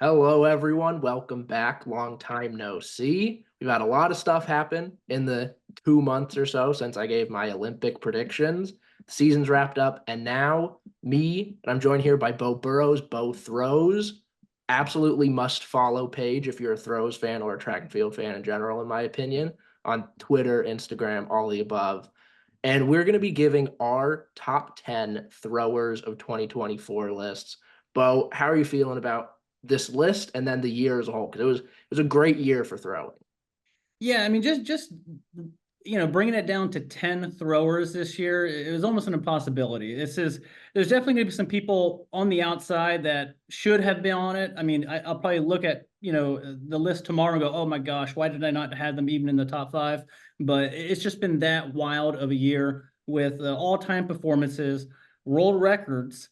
Hello, everyone. Welcome back. Long time no see. We've had a lot of stuff happen in the 2 months or so since I gave my Olympic predictions. The season's wrapped up, and now and I'm joined here by Beau Burroughs. Beau throws. Absolutely must follow page if you're a throws fan or a track and field fan in general, in my opinion, on Twitter, Instagram, all the above. And we're going to be giving our top 10 throwers of 2024 lists. Beau, how are you feeling about this list and then the year as a whole? Because it was a great year for throwing. Yeah, I mean, just bringing it down to 10 throwers this year, it was almost an impossibility. There's definitely going to be some people on the outside that should have been on it. I mean, I'll probably look at, the list tomorrow and go, oh my gosh, why did I not have them even in the top five? But it's just been that wild of a year with all-time performances, world records,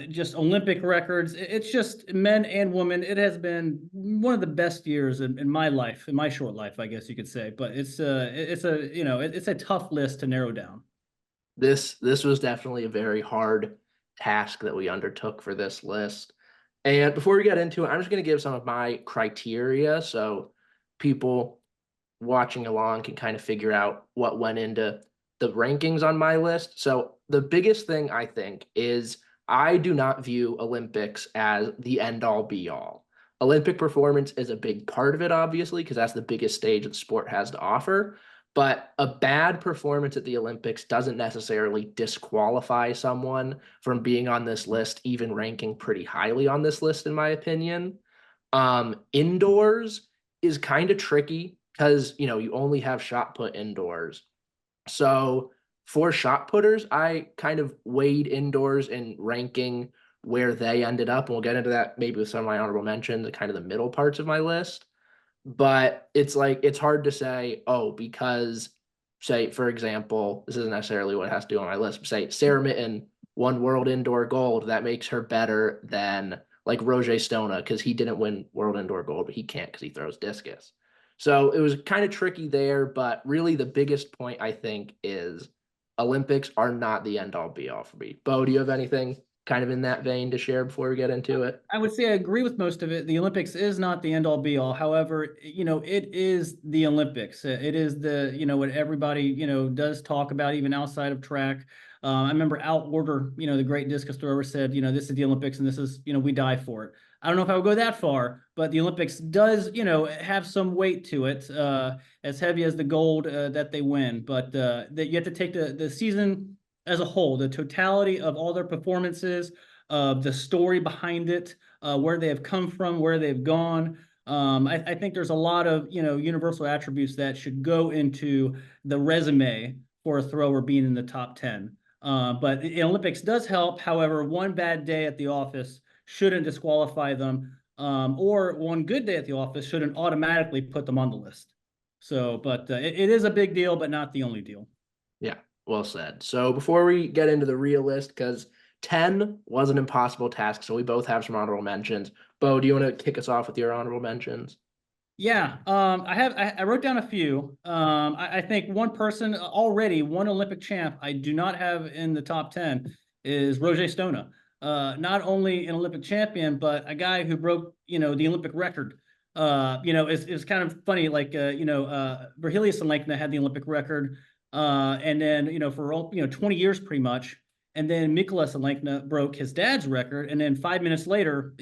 just Olympic records. It's just men and women. It has been one of the best years in my life, in my short life, I guess you could say. But it's a tough list to narrow down. This was definitely a very hard task that we undertook for this list. And before we get into it, I'm just going to give some of my criteria so people watching along can kind of figure out what went into the rankings on my list. So the biggest thing I think is I do not view Olympics as the end all be all. Olympic performance is a big part of it, obviously, because that's the biggest stage that the sport has to offer. But a bad performance at the Olympics doesn't necessarily disqualify someone from being on this list, even ranking pretty highly on this list, in my opinion. Indoors is kind of tricky because you only have shot put indoors. So for shot putters, I kind of weighed indoors in ranking where they ended up, and we'll get into that maybe with some of my honorable mentions, the kind of the middle parts of my list. But it's hard to say, oh, because say, for example, this isn't necessarily what it has to do on my list, but say Sarah Mitten won world indoor gold, that makes her better than like Roger Stona, because he didn't win world indoor gold, but he can't because he throws discus. So it was kind of tricky there, but really the biggest point I think is Olympics are not the end all be all for me. Beau, do you have anything kind of in that vein to share before we get into it? I would say I agree with most of it. The Olympics is not the end all be all. However, it is the Olympics. It is what everybody, does talk about even outside of track. I remember Al Order, the great discus thrower said, this is the Olympics and this is, we die for it. I don't know if I would go that far, but the Olympics does, have some weight to it, as heavy as the gold that they win. But that you have to take the season as a whole, the totality of all their performances, the story behind it, where they have come from, where they've gone. I think there's a lot of universal attributes that should go into the resume for a thrower being in the top 10. But the Olympics does help. However, one bad day at the office shouldn't disqualify them, or one good day at the office shouldn't automatically put them on the list. So, but it is a big deal, but not the only deal. Yeah, well said. So before we get into the real list, because 10 was an impossible task, so we both have some honorable mentions. Beau, do you want to kick us off with your honorable mentions? Yeah, I wrote down a few. I think one person already, one Olympic champ, I do not have in the top 10 is Roger Stona. Not only an Olympic champion, but a guy who broke, the Olympic record. It's kind of funny, like Virgilius and Lankna had the Olympic record, and then for 20 years pretty much. And then Mikolas Alenkna broke his dad's record. And then 5 minutes later,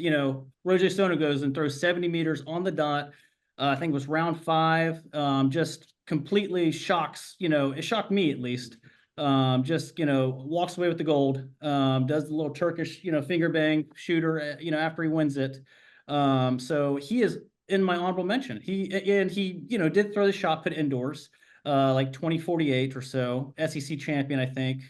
Roger Stona goes and throws 70 meters on the dot. I think it was round five. Just completely shocks, it shocked me at least. Just, walks away with the gold, does the little Turkish, finger bang shooter, after he wins it. So he is in my honorable mention. He did throw the shot put indoors, like 2048 or so, SEC champion, I think,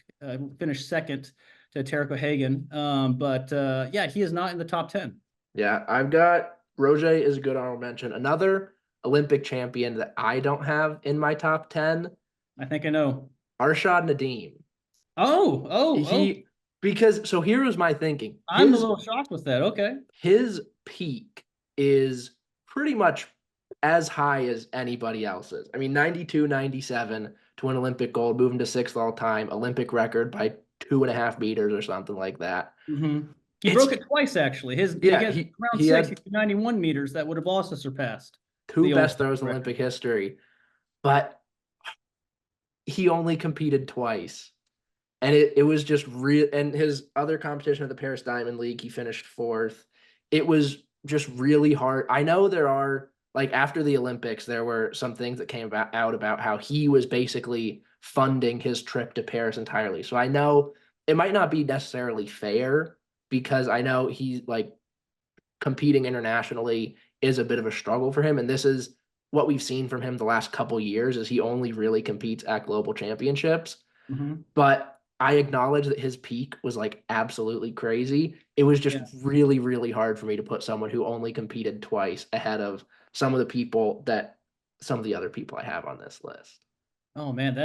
finished second to Tarek Hagen. But yeah, he is not in the top 10. Yeah, I've got Roger is a good honorable mention. Another Olympic champion that I don't have in my top 10, I think I know. Arshad Nadeem. Oh. He because so here was my thinking. I'm a little shocked with that. Okay. His peak is pretty much as high as anybody else's. I mean, 92, 97 to win Olympic gold, moving to sixth all time, Olympic record by 2.5 meters or something like that. Mm-hmm. He broke it twice, actually. He Yeah, got round he six, had he threw 91 meters that would have also surpassed two the old best throws in record. Olympic history, but he only competed twice. And it was just real. And his other competition at the Paris Diamond League, he finished fourth. It was just really hard. I know there are, like, after the Olympics, there were some things that came out about how he was basically funding his trip to Paris entirely. So I know it might not be necessarily fair, because I know he's like competing internationally is a bit of a struggle for him. And this is what we've seen from him the last couple years, is he only really competes at global championships. Mhm. But I acknowledge that his peak was like absolutely crazy. It was just Yeah. really, really hard for me to put someone who only competed twice ahead of some of the other people I have on this list. Oh man,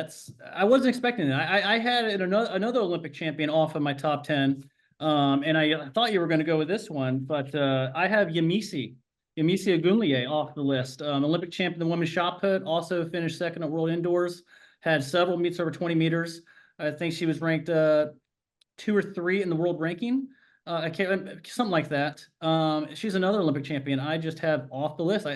I wasn't expecting it. I had another Olympic champion off of my top 10. And I thought you were going to go with this one, but I have Yemisi Ogunleye off the list. Olympic champion in the women's shot put, also finished second at World Indoors, had several meets over 20 meters. I think she was ranked 2 or 3 in the world ranking. I can't, something like that. She's another Olympic champion I just have off the list.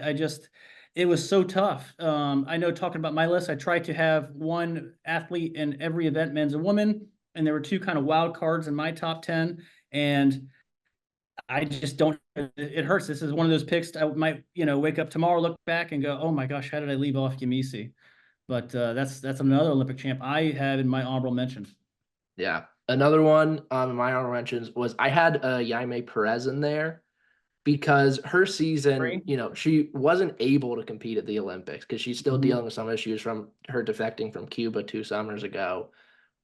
It was so tough. I know, talking about my list, I tried to have one athlete in every event, men's and women, and there were 2 kind of wild cards in my top 10. And I just don't, it hurts. This is one of those picks I might, wake up tomorrow, look back and go, oh my gosh, how did I leave off Yemisi? But that's another Olympic champ I had in my honorable mention. Yeah. Another one in my honorable mentions was I had Jaime Perez in there, because her season, Three. she wasn't able to compete at the Olympics because she's still Mhm. dealing with some issues from her defecting from Cuba 2 summers ago.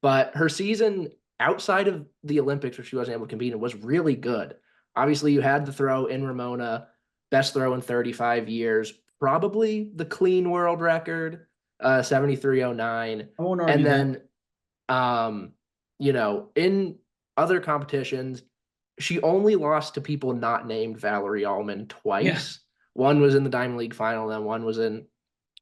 But her season outside of the Olympics, where she wasn't able to compete, was really good. Obviously, you had the throw in Ramona, best throw in 35 years, probably the clean world record, 73.09. I won't And argue that. then, um, in other competitions, she only lost to people not named Valerie Allman Yeah. twice. One was in the Diamond League final, then one was in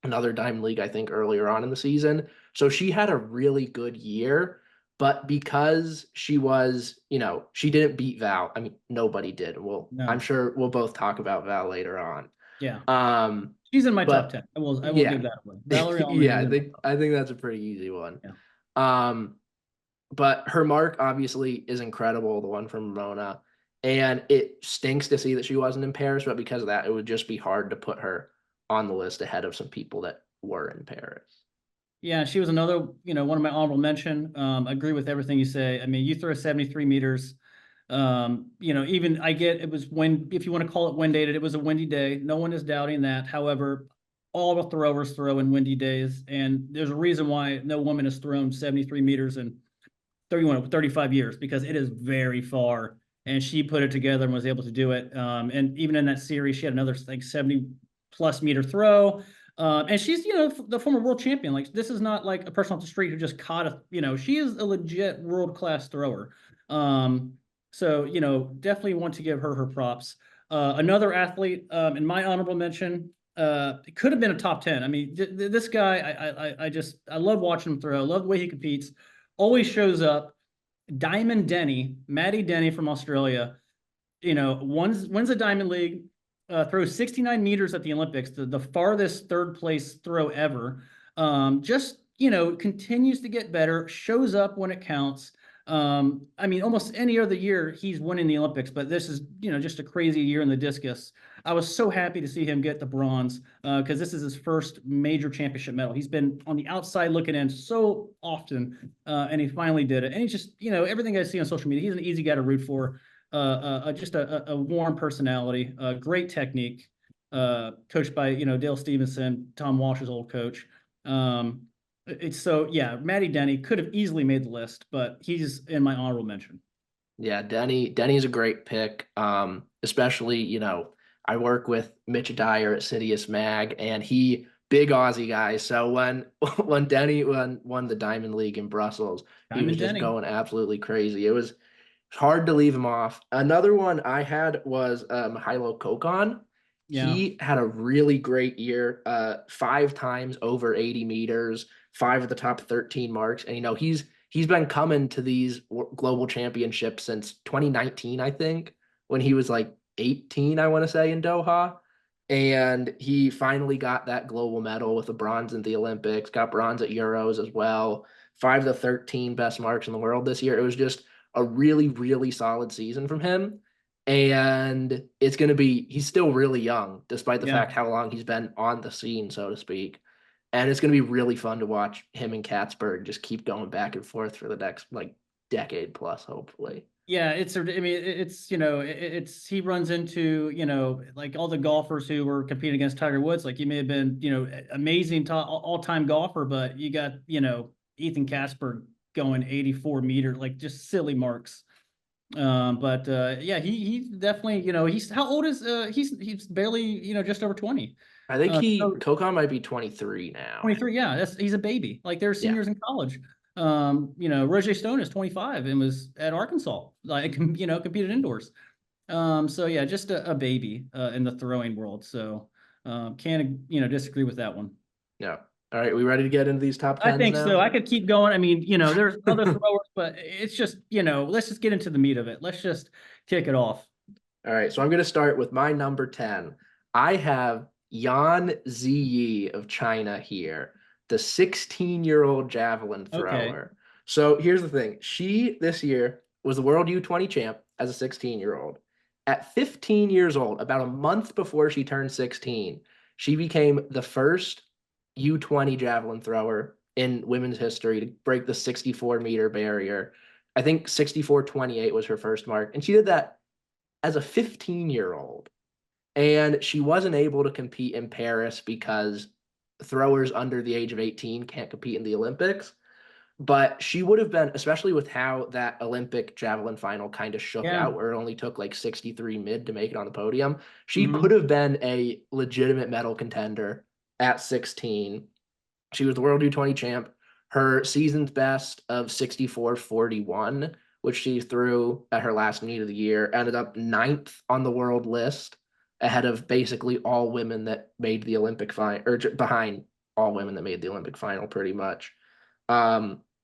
another Diamond League, I think, earlier on in the season. So she had a really good year, but because she didn't beat Val. I mean, nobody did. I'm No. sure we'll both talk about Val later on. Yeah. Um, She's in my top but 10. I will give yeah, that one. Valerie Allman yeah, is I in my think top. I think that's a pretty easy one. Yeah. Um, but her mark obviously is incredible, the one from Ramona. And it stinks to see that she wasn't in Paris, but because of that, it would just be hard to put her on the list ahead of some people that were in Paris. Yeah, she was another, one of my honorable mention. Agree with everything you say. I mean, you throw 73 meters. Even I get it was if you want to call it wind dated, it was a windy day. No one is doubting that. However, all the throwers throw in windy days, and there's a reason why no woman has thrown 73 meters in 35 years, because it is very far. And she put it together and was able to do it. And even in that series, she had another like 70 plus meter throw. And she's, the former world champion. Like, this is not like a person off the street who just caught she is a legit world class thrower. So, definitely want to give her props. Another athlete in my honorable mention, it could have been a top 10. I mean, this guy, I love watching him throw. I love the way he competes. Always shows up. Diamond Denny, Maddie Denny from Australia, wins a Diamond League, throws 69 meters at the Olympics, the farthest third place throw ever. Just, continues to get better, shows up when it counts. I mean, almost any other year he's winning the Olympics, but this is, just a crazy year in the discus. I was so happy to see him get the bronze, because this is his first major championship medal. He's been on the outside looking in so often, and he finally did it. And he's just, everything I see on social media, he's an easy guy to root for. Just a warm personality, great technique, coached by, Dale Stevenson, Tom Walsh's old coach. It's so, yeah, Matty Denny could have easily made the list, but he's in my honorable mention. Yeah, Denny's a great pick. Especially, I work with Mitch Dyer at CITIUS MAG, and big Aussie guy. So when when Denny won the Diamond League in Brussels, he was Diamond just Denny. going absolutely crazy. It was hard to leave him off. Another one I had was Mihailo Kokon. Yeah. He had a really great year, 5 times over 80 meters, 5 of the top 13 marks. And, he's been coming to these global championships since 2019, I think, when he was like 18, I want to say, in Doha. And he finally got that global medal with a bronze in the Olympics, got bronze at Euros as well. 5 to 13 best marks in the world this year. It was just a really, really solid season from him. And it's going to be, he's still really young, despite the Yeah. fact how long he's been on the scene, so to speak. And it's going to be really fun to watch him and Katzberg just keep going back and forth for the next like decade plus, hopefully. Yeah, I mean, it's, it's, he runs into, like all the golfers who were competing against Tiger Woods. Like, he may have been, amazing all-time golfer, but you got, Ethan Kasper going 84 meter, like just silly marks. But yeah, he definitely, he's, how old is, he's barely, just over 20. I think So Kokon might be 23 now. 23, yeah, he's a baby. Like, they're Yeah. seniors in college. Roger Stone is 25 and was at Arkansas, like, competed indoors. So yeah, just a baby in the throwing world. So can't, disagree with that one. Yeah. All right. We ready to get into these top I 10s think now? so. I could keep going. I mean, there's other throwers, but it's just, let's just get into the meat of it. Let's just kick it off. All right. So I'm going to start with my number 10. I have Yan Ziyi of China here, the 16-year-old javelin thrower. Okay. So here's the thing. She, this year, was the world U20 champ as a 16-year-old. At 15 years old, about a month before she turned 16, she became the first U20 javelin thrower in women's history to break the 64-meter barrier. I think 64.28 was her first mark. And she did that as a 15-year-old. And she wasn't able to compete in Paris because throwers under the age of 18 can't compete in the Olympics. But she would have been, especially with how that Olympic javelin final kind of shook Yeah. out, where it only took like 63 mid to make it on the podium. She Mhm. could have been a legitimate medal contender at 16. She was the World U20 champ. Her season's best of 64.41, which she threw at her last meet of the year, ended up 9th on the world list, ahead of basically all women that made the Olympic final, or behind all women that made the Olympic final, pretty much.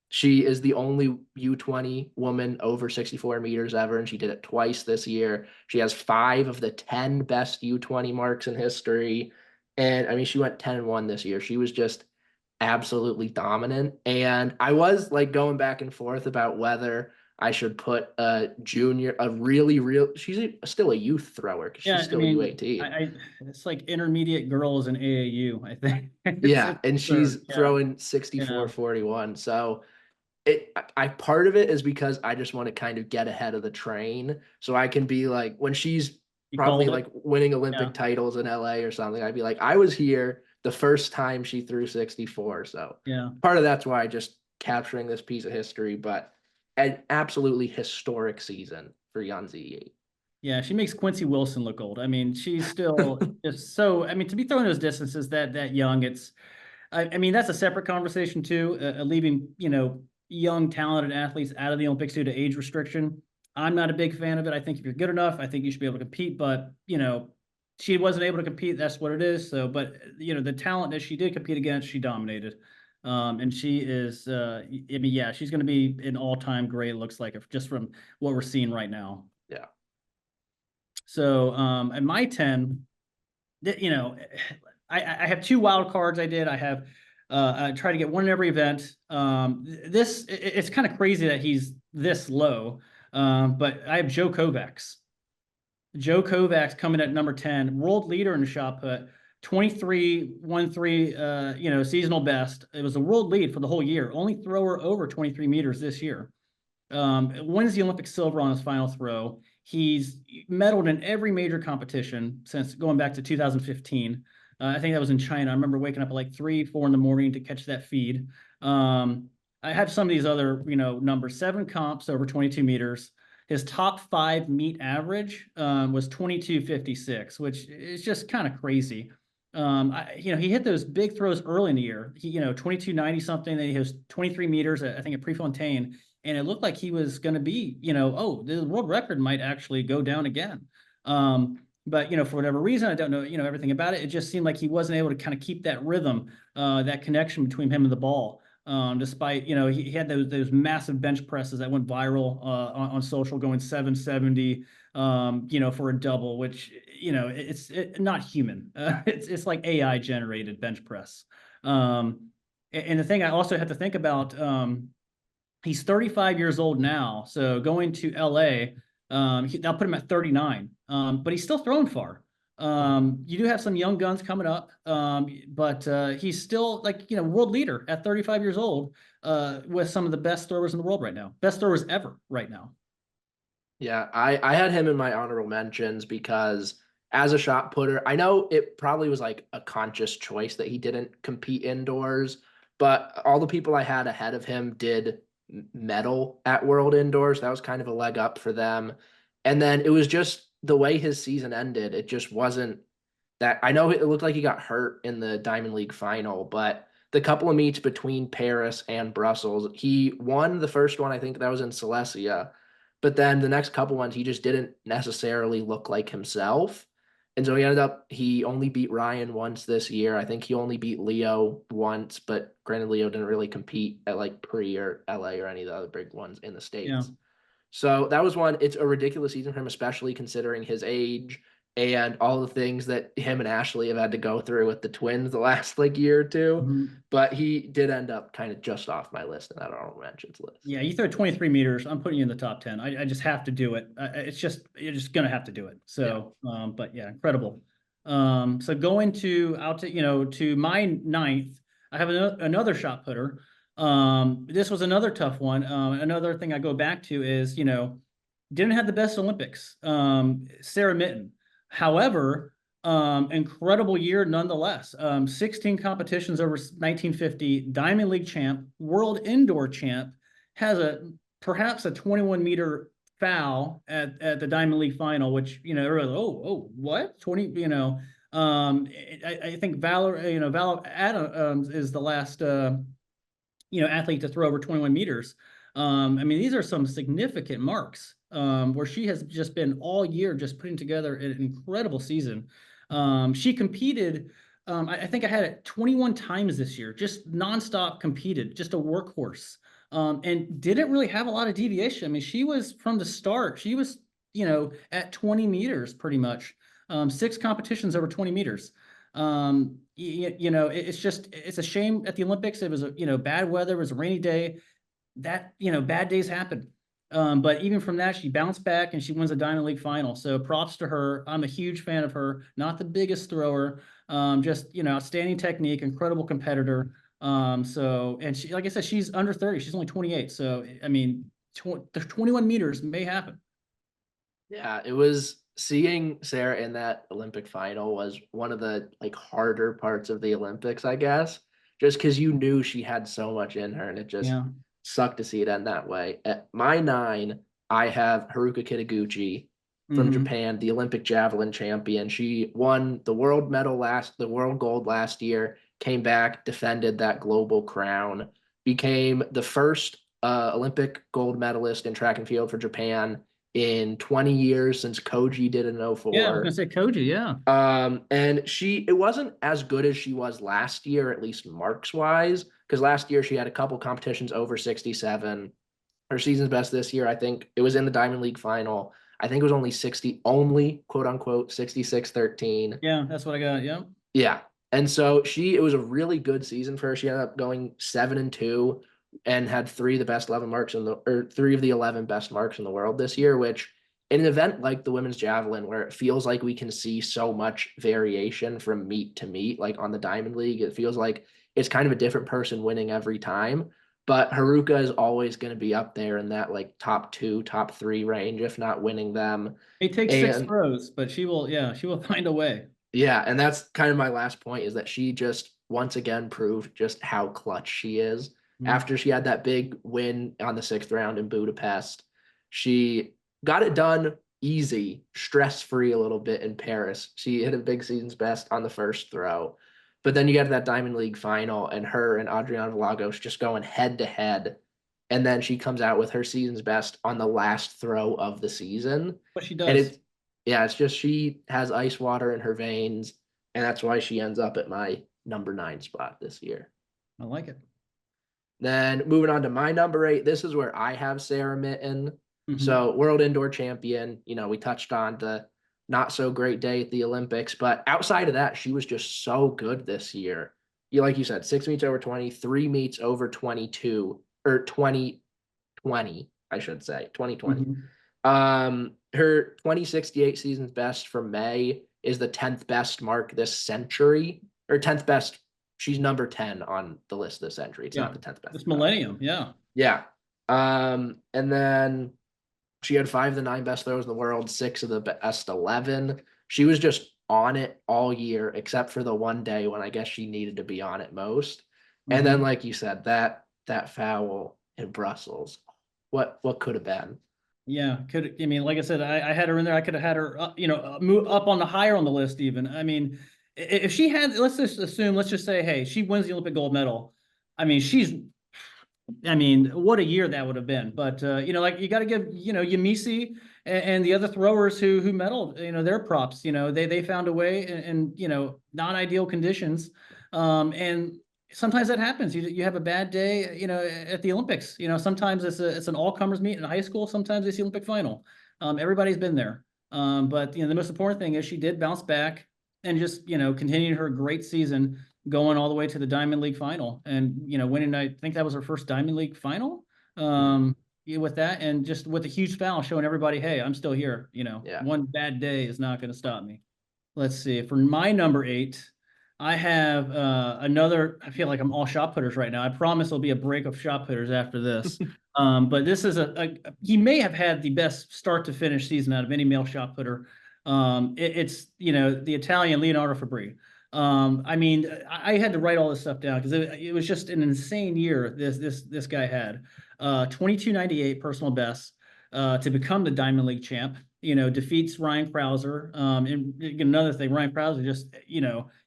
She is the only U20 woman over 64 meters ever, and she did it twice this year. She has 5 of the 10 best U20 marks in history. And I mean, she went 10-1 this year. She was just absolutely dominant. And I was like going back and forth about whether I should put a junior, a really real, still a youth thrower because Yeah, she's I still mean, U18. it's like intermediate girls in AAU, I think. Yeah, It's and she's absurd. Yeah. throwing Yeah. 64.41. So I part of it is because I just want to kind of get ahead of the train so I can be like, when she's You probably called it? like winning Yeah. Olympic titles in LA or something, I'd be like, I was here the first time she threw 64. So Yeah. part of that's why I just capturing this piece of history, but an absolutely historic season for Yanzi. Yeah, she makes Quincy Wilson look old. I mean, she's still just so, I mean, to be throwing those distances that young, I mean, that's a separate conversation too, leaving, young, talented athletes out of the Olympics due to age restriction. I'm not a big fan of it. I think if you're good enough, I think you should be able to compete, but, she wasn't able to compete. That's what it is. So, but, the talent that she did compete against, she dominated. And she is, I mean, yeah, she's going to be an all-time great, looks like, just from what we're seeing right now. Yeah. So, and my 10, I have 2 wild cards. I try to get one in every event. It's kind of crazy that he's this low. But I have Joe Kovacs. Joe Kovacs coming at number 10, world leader in the shot put, 23.13, seasonal best. It was a world lead for the whole year. Only thrower over 23 meters this year. Wins the Olympic silver on his final throw. He's medaled in every major competition since going back to 2015. I think that was in China. I remember waking up at like 3, 4 in the morning to catch that feed. I have some of these other, numbers. 7 comps over 22 meters. His top 5 meet average was 22.56, which is just kind of crazy. He hit those big throws early in the year. He, 22.90 something. Then he has 23 meters, I think, at Prefontaine. And it looked like he was going to be, the world record might actually go down again. But, for whatever reason, I don't know, everything about it. It just seemed like he wasn't able to kind of keep that rhythm, that connection between him and the ball. Despite, he had those massive bench presses that went viral on social, going 770, for a double, which, it's not human. It's like AI generated bench press. And the thing I also have to think about, he's 35 years old now, so going to LA, that'll put him at 39. But he's still throwing far. You do have some young guns coming up, but he's still like, world leader at 35 years old, with some of the best throwers in the world right now, best throwers ever right now. Yeah, I had him in my honorable mentions because as a shot putter, I know it probably was like a conscious choice that he didn't compete indoors, but all the people I had ahead of him did medal at World Indoors. That was kind of a leg up for them. And then it was just the way his season ended. It just wasn't that. I know it looked like he got hurt in the Diamond League final, but the couple of meets between Paris and Brussels, he won the first one. I think that was in Silesia, but then the next couple ones, he just didn't necessarily look like himself. And so he only beat Ryan once this year. I think he only beat Leo once, but granted, Leo didn't really compete at like Pre or LA or any of the other big ones in the Yeah. States. So that was one. It's a ridiculous season for him, especially considering his age and all the things that him and Ashley have had to go through with the twins the last like year or two. Mhm. But he did end up kind of just off my list in that honorable mentions list. Yeah, you throw 23 meters, I'm putting you in the top 10. I just have to do it. It's just, you're just gonna have to do it. Yeah. So, but yeah, incredible. So going to my ninth, I have another shot putter. This was another tough one. Another thing I go back to is, didn't have the best Olympics. Sarah Mitten. However, incredible year nonetheless. 16 competitions over 1950, Diamond League champ, world indoor champ, has perhaps a 21-meter foul at the Diamond League final, which, everyone's, what? 20, I think Val Adams is the last athlete to throw over 21 meters. I mean, these are some significant marks, where she has just been all year just putting together an incredible season. She competed, I think I had it 21 times this year, just nonstop competed, just a workhorse, and didn't really have a lot of deviation. I mean, she was from the start, she was, at 20 meters pretty much, 6 competitions over 20 meters. It's a shame at the Olympics. It was bad weather. It was a rainy day. That bad days happen. But even from that, she bounced back and she wins a Diamond League final. So props to her. I'm a huge fan of her. Not the biggest thrower, just outstanding technique, incredible competitor. And she, like I said, she's under 30. She's only 28. So I mean, the 21 meters may happen. Yeah, it was seeing Sarah in that Olympic final was one of the like harder parts of the Olympics, I guess, just because you knew she had so much in her and it just Yeah. sucked to see it end that way. At my 9, I have Haruka Kitaguchi from Mm-hmm. Japan, the Olympic javelin champion. She won the the world gold last year, came back, defended that global crown, became the first Olympic gold medalist in track and field for Japan in 20 years since Koji did in Yeah, I was 04. gonna say Koji. Yeah. And it wasn't as good as she was last year, at least marks wise, because last year she had a couple competitions over 67. Her season's best this year, I think it was in the Diamond League final. I think it was only quote unquote 66-13. Yeah, that's what I got. Yeah. Yeah. And so it was a really good season for her. She ended up going 7-2 and had three of the best 11 marks or three of the 11 best marks in the world this year, which in an event like the women's javelin, where it feels like we can see so much variation from meet to meet, like on the Diamond League, it feels like it's kind of a different person winning every time. But Haruka is always going to be up there in that like top 2, top 3 range, if not winning them. It takes 6 And throws, but she will find a way. yeah, and that's kind of my last point is that she just once again proved just how clutch she is. Mm. After she had that big win on the 6th round in Budapest, she got it done easy, stress-free a little bit in Paris. She hit a big season's best on the first throw. But then you get to that Diamond League final and her and Adriana Vlagos just going head to head. And then she comes out with her season's best on the last throw of the season. What she And does. yeah, it's just she has ice water in her veins, and that's why she ends up at my number 9 spot this year. I like it. Then moving on to my number 8, this is where I have Sarah Mitten. Mhm. So world indoor champion, we touched on the not so great day at the Olympics, but outside of that, she was just so good this year. Like you said, 6 meets over 20, 3 meets over 22 or 2020, I should say, 2020. Mhm. Her 2068 season's best from May is the 10th best mark this century, or 10th best. She's number 10 on the list this century. It's not Yeah. the 10th best. This millennium. Yeah. Yeah. And then she had 5 of the 9 best throws in the world, 6 of the best 11. She was just on it all year, except for the one day when I guess she needed to be on it most. And then, Mhm. like you said, that foul in Brussels, what could have been? Yeah, I mean, like I said, I had her in there. I could have had her, move up on the higher on the list even. I mean, if she had, let's just assume, let's just say, hey, she wins the Olympic gold medal. I mean, what a year that would have been. But like you got to give, Yamisi and the other throwers who medaled, their props. They found a way in not ideal conditions, and sometimes that happens. You have a bad day, at the Olympics. Sometimes it's an all comers meet in high school. Sometimes it's the Olympic final. Everybody's been there. But the most important thing is she did bounce back and just continued her great season, going all the way to the Diamond League final and winning. I think that was her first Diamond League final. Mhm. With that, and just with a huge foul, showing everybody, hey, I'm still here. Yeah. One bad day is not going to stop me. Let's see. For my number 8, I have another. I feel like I'm all shot putters right now. I promise there'll be a break of shot putters after this. But this is he may have had the best start to finish season out of any male shot putter. It's the Italian Leonardo Fabri. I mean, I had to write all this stuff down because it was just an insane year this guy had. 2298 personal best to become the Diamond League champ. Defeats Ryan Krauser. And another thing, Ryan Krauser just,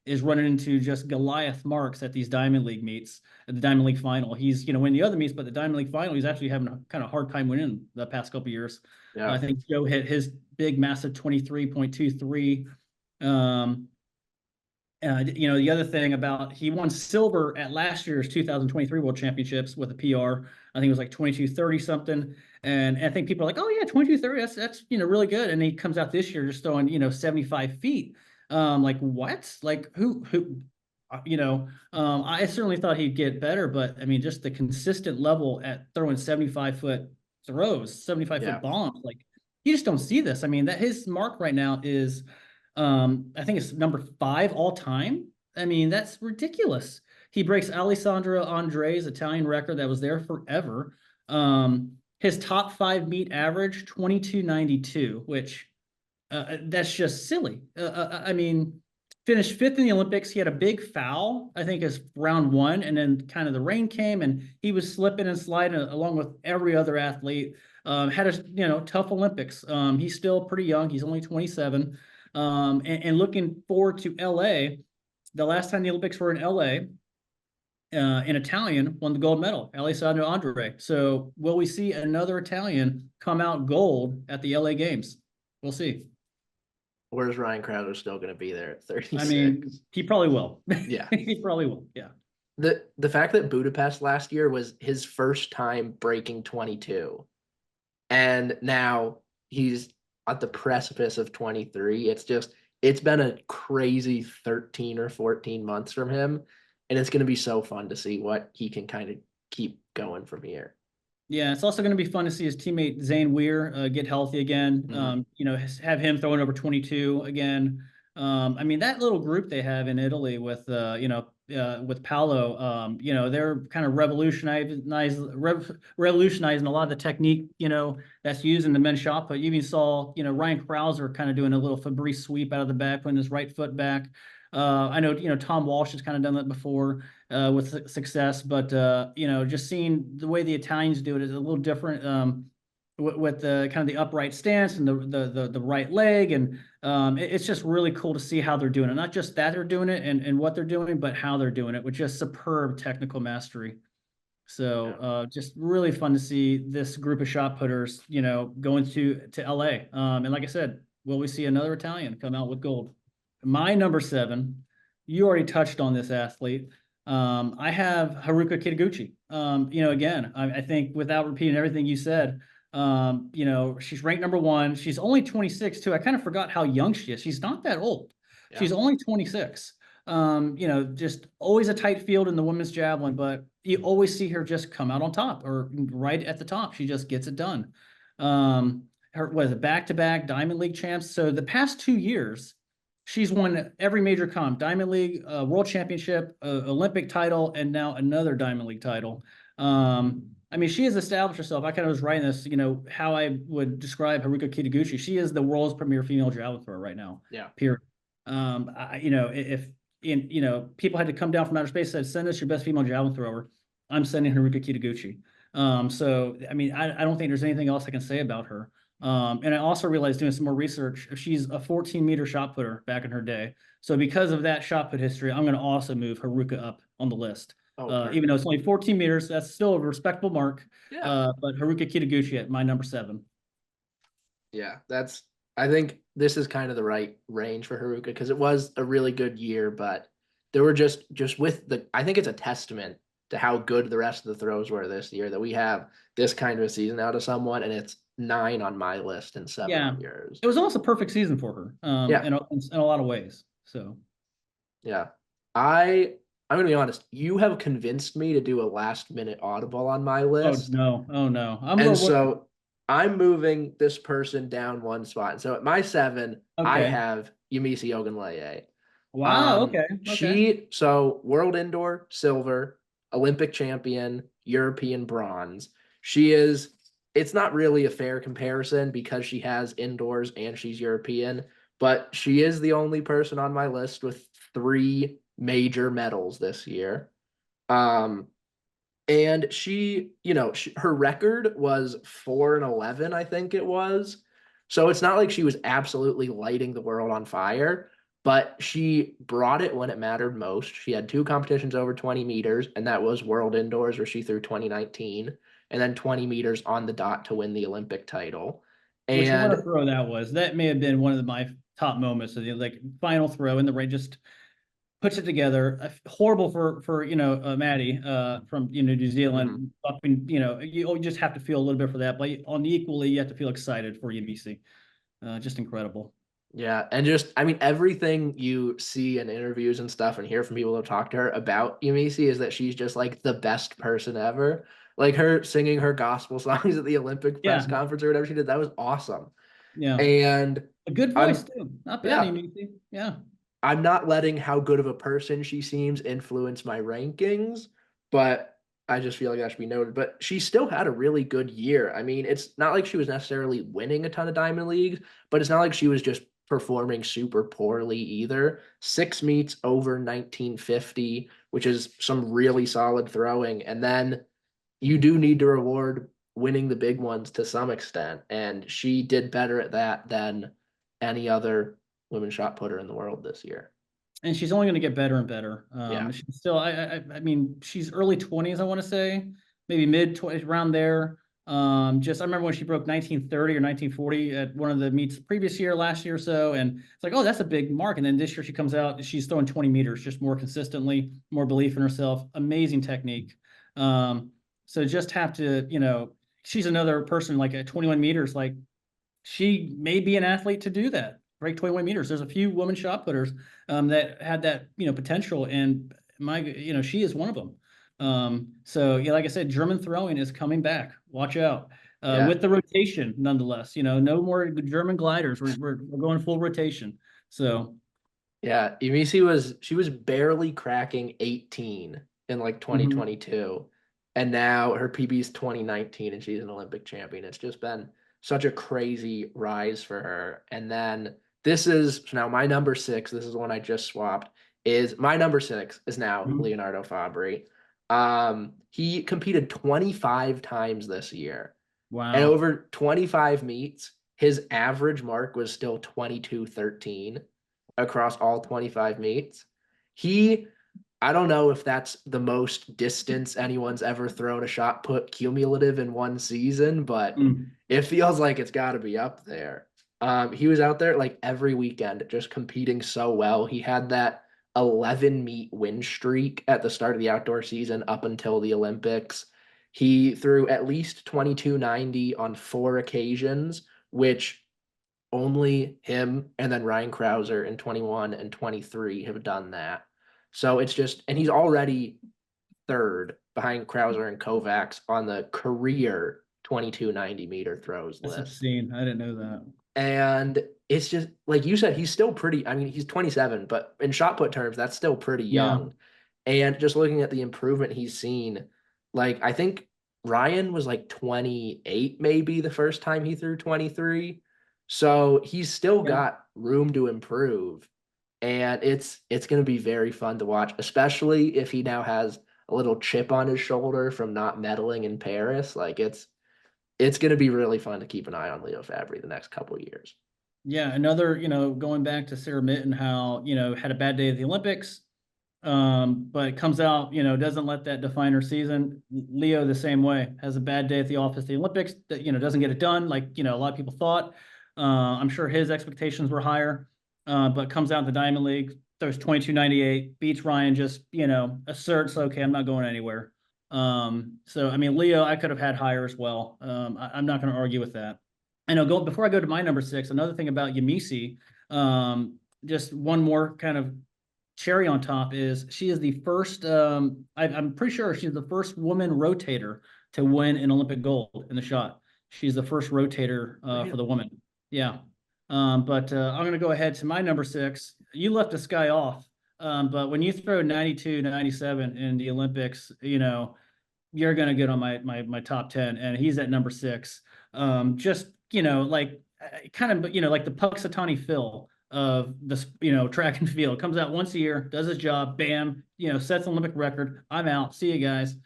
is running into just Goliath marks at these Diamond League meets, at the Diamond League final. He's, winning the other meets, but the Diamond League final, he's actually having a kind of hard time winning the past couple years. Yeah. I think Joe hit his big, massive 23.23. The other thing about he won silver at last year's 2023 World Championships with a PR. I think it was like 2230 something. And I think people are like, oh yeah, 2230, that's really good. And he comes out this year just throwing 75 feet. Like what? Like who I certainly thought he'd get better, but I mean just the consistent level at throwing 75-foot throws, 75-foot Yeah. bombs, like you just don't see this. I mean, that his mark right now is I think it's number 5 all time. I mean, that's ridiculous. He breaks Alessandro Andre's Italian record that was there forever. His top 5 meet average 2292, which that's just silly. I mean, finished 5th in the Olympics. He had a big foul, I think, as round 1, and then kind of the rain came, and he was slipping and sliding along with every other athlete. Had a tough Olympics. He's still pretty young. He's only 27. And looking forward to LA. The last time the Olympics were in LA, an Italian won the gold medal, Alessandro Andre. So will we see another Italian come out gold at the LA Games? We'll see. Where's Ryan Crowder still going to be there at 36? I mean, he probably will. Yeah. He probably will. Yeah. The fact that Budapest last year was his first time breaking 22, and now he's at the precipice of 23. It's been a crazy 13 or 14 months from him, and it's going to be so fun to see what he can kind of keep going from here. Yeah, it's also going to be fun to see his teammate Zane Weir get healthy again. Have him throwing over 22 again. I mean, that little group they have in Italy with with Paolo, they're kind of revolutionizing a lot of the technique, that's used in the men's shot put. You even saw, Ryan Krauser kind of doing a little Fabrice sweep out of the back, putting his right foot back. I know, Tom Walsh has kind of done that before with success, but just seeing the way the Italians do it is a little different with the kind of the upright stance and the right leg, and it's just really cool to see how they're doing it. Not just that they're doing it and what they're doing, but how they're doing it with just superb technical mastery. So just really fun to see this group of shot putters, going to LA. And like I said, will we see another Italian come out with gold? My number 7, you already touched on this athlete. I have Haruka Kitaguchi. Again, I think without repeating everything you said, she's ranked number one. She's only 26 too. I kind of forgot how young she is. She's not that old. Yeah. She's only 26. Just always a tight field in the women's javelin, but you always see her just come out on top or right at the top. She just gets it done. Her was it back-to-back Diamond League champs. So the past 2 years, she's won every major comp: Diamond League, World Championship, Olympic title, and now another Diamond League title. I mean, she has established herself. I kind of was writing this, how I would describe Haruka Kitaguchi. She is the world's premier female javelin thrower right now. Yeah. Period. If people had to come down from outer space and said, send us your best female javelin thrower, I'm sending Haruka Kitaguchi. So I mean, I don't think there's anything else I can say about her. And I also realized doing some more research, she's a 14-meter shot putter back in her day. So because of that shot put history, I'm going to also move Haruka up on the list. Oh, Even though it's only 14 meters, that's still a respectable mark. yeah. But Haruka Kitaguchi at my number 7. Yeah, I think this is kind of the right range for Haruka because it was a really good year, but there were just with I think it's a testament to how good the rest of the throws were this year that we have this kind of a season out of someone, and it's 9 on my list and 7 Yeah, on yours. it was almost a perfect season for her. Yeah. In a lot of ways. So Yeah. I'm gonna be honest, you have convinced me to do a last minute audible on my list. oh no, And so I'm moving this person down one spot. So at my 7, I okay. have Yumisi Ogunleye. Wow. Okay. So world indoor silver, Olympic champion, European bronze. It's not really a fair comparison because she has indoors and she's European, but she is the only person on my list with 3 major medals this year. And her record was 4-11, I think it was. So it's not like she was absolutely lighting the world on fire, but she brought it when it mattered most. She had 2 competitions over 20 meters, and that was World Indoors, where she threw 2019, and then 20 meters on the dot to win the Olympic title. Which what a And throw that was. That may have been one of my top moments of the final throw in the rain. Just puts it together. Horrible for Maddie from New Zealand. You just have to feel a little bit for that, but on the equally you have to feel excited for UBC. Just incredible. Yeah, and everything you see in interviews and stuff and hear from people who talk to her about Yumisi is that she's just like the best person ever. Like her singing her gospel songs at the Olympic press conference or whatever she did, that was awesome. Yeah. And a good voice too. Not bad, Yumisi. Yeah. I'm not letting how good of a person she seems influence my rankings, but I just feel like that should be noted. But she still had a really good year. I mean, it's not like she was necessarily winning a ton of Diamond Leagues, but it's not like she was just performing super poorly either. 6 meets over 1950, which is some really solid throwing. And then you do need to reward winning the big ones to some extent. And she did better at that than any other women's shot putter in the world this year. And she's only going to get better and better. She's still, I mean, she's early 20s, I want to say, maybe mid 20s, around there. I remember when she broke 1930 or 1940 at one of the meets previous year, last year or so, and it's like, oh, that's a big mark. And then this year she comes out, she's throwing 20 meters, just more consistently, more belief in herself, amazing technique. So just have to, she's another person like at 21 meters, like she may be an athlete to do that. Break 21 meters. There's a few women shot putters that had that potential, and she is one of them. So yeah, like I said, German throwing is coming back. Watch out with the rotation, nonetheless. No more German gliders. We're going full rotation. So yeah, Yumisi was barely cracking 18 in like 2022, and now her PB is 2019, and she's an Olympic champion. It's just been such a crazy rise for her, and then. Now my number 6. This is one I just swapped. My number 6 is now Leonardo Fabri. He competed 25 times this year. Wow. And over 25 meets, his average mark was still 22:13 across all 25 meets. I don't know if that's the most distance anyone's ever thrown a shot put cumulative in one season, but it feels like it's got to be up there. He was out there like every weekend just competing so well. He had that 11 meet win streak at the start of the outdoor season up until the Olympics. He threw at least 2290 on 4 occasions, which only him and then Ryan Krauser in 21 and 23 have done that. So it's just, and he's already third behind Krauser and Kovacs on the career 2290-meter throws That's list. obscene. I didn't know that. And it's just like you said, he's still pretty. I mean, he's 27, but in shot put terms, that's still pretty Yeah. young. And just looking at the improvement he's seen, like I think Ryan was like 28 maybe the first time he threw 23. So he's still Yeah. got room to improve. And it's going to be very fun to watch, especially if he now has a little chip on his shoulder from not medaling in Paris. Like it's going to be really fun to keep an eye on Leo Fabry the next couple of years. Yeah. Another, going back to Sarah Mitten, how, had a bad day at the Olympics, but comes out, doesn't let that define her season. Leo, the same way, has a bad day at the office, the Olympics, that, doesn't get it done like, a lot of people thought. I'm sure his expectations were higher, but comes out in the Diamond League, throws 2298, beats Ryan, just, asserts, okay, I'm not going anywhere. So, I mean, Leo, I could have had higher as well. I'm not going to argue with that. I know, before I go to my number 6, another thing about Yamisi, just one more kind of cherry on top is she is the first, I'm pretty sure she's the first woman rotator to win an Olympic gold in the shot. She's the first rotator for the woman. Yeah. But I'm going to go ahead to my number 6. You left this guy off. But when you throw 92, 97 in the Olympics, you're going to get on my top 10, and he's at number 6. Just, like kind of, like the Puxatawny Phil of this, track and field. Comes out once a year, does his job, bam, sets an Olympic record. I'm out. See you guys.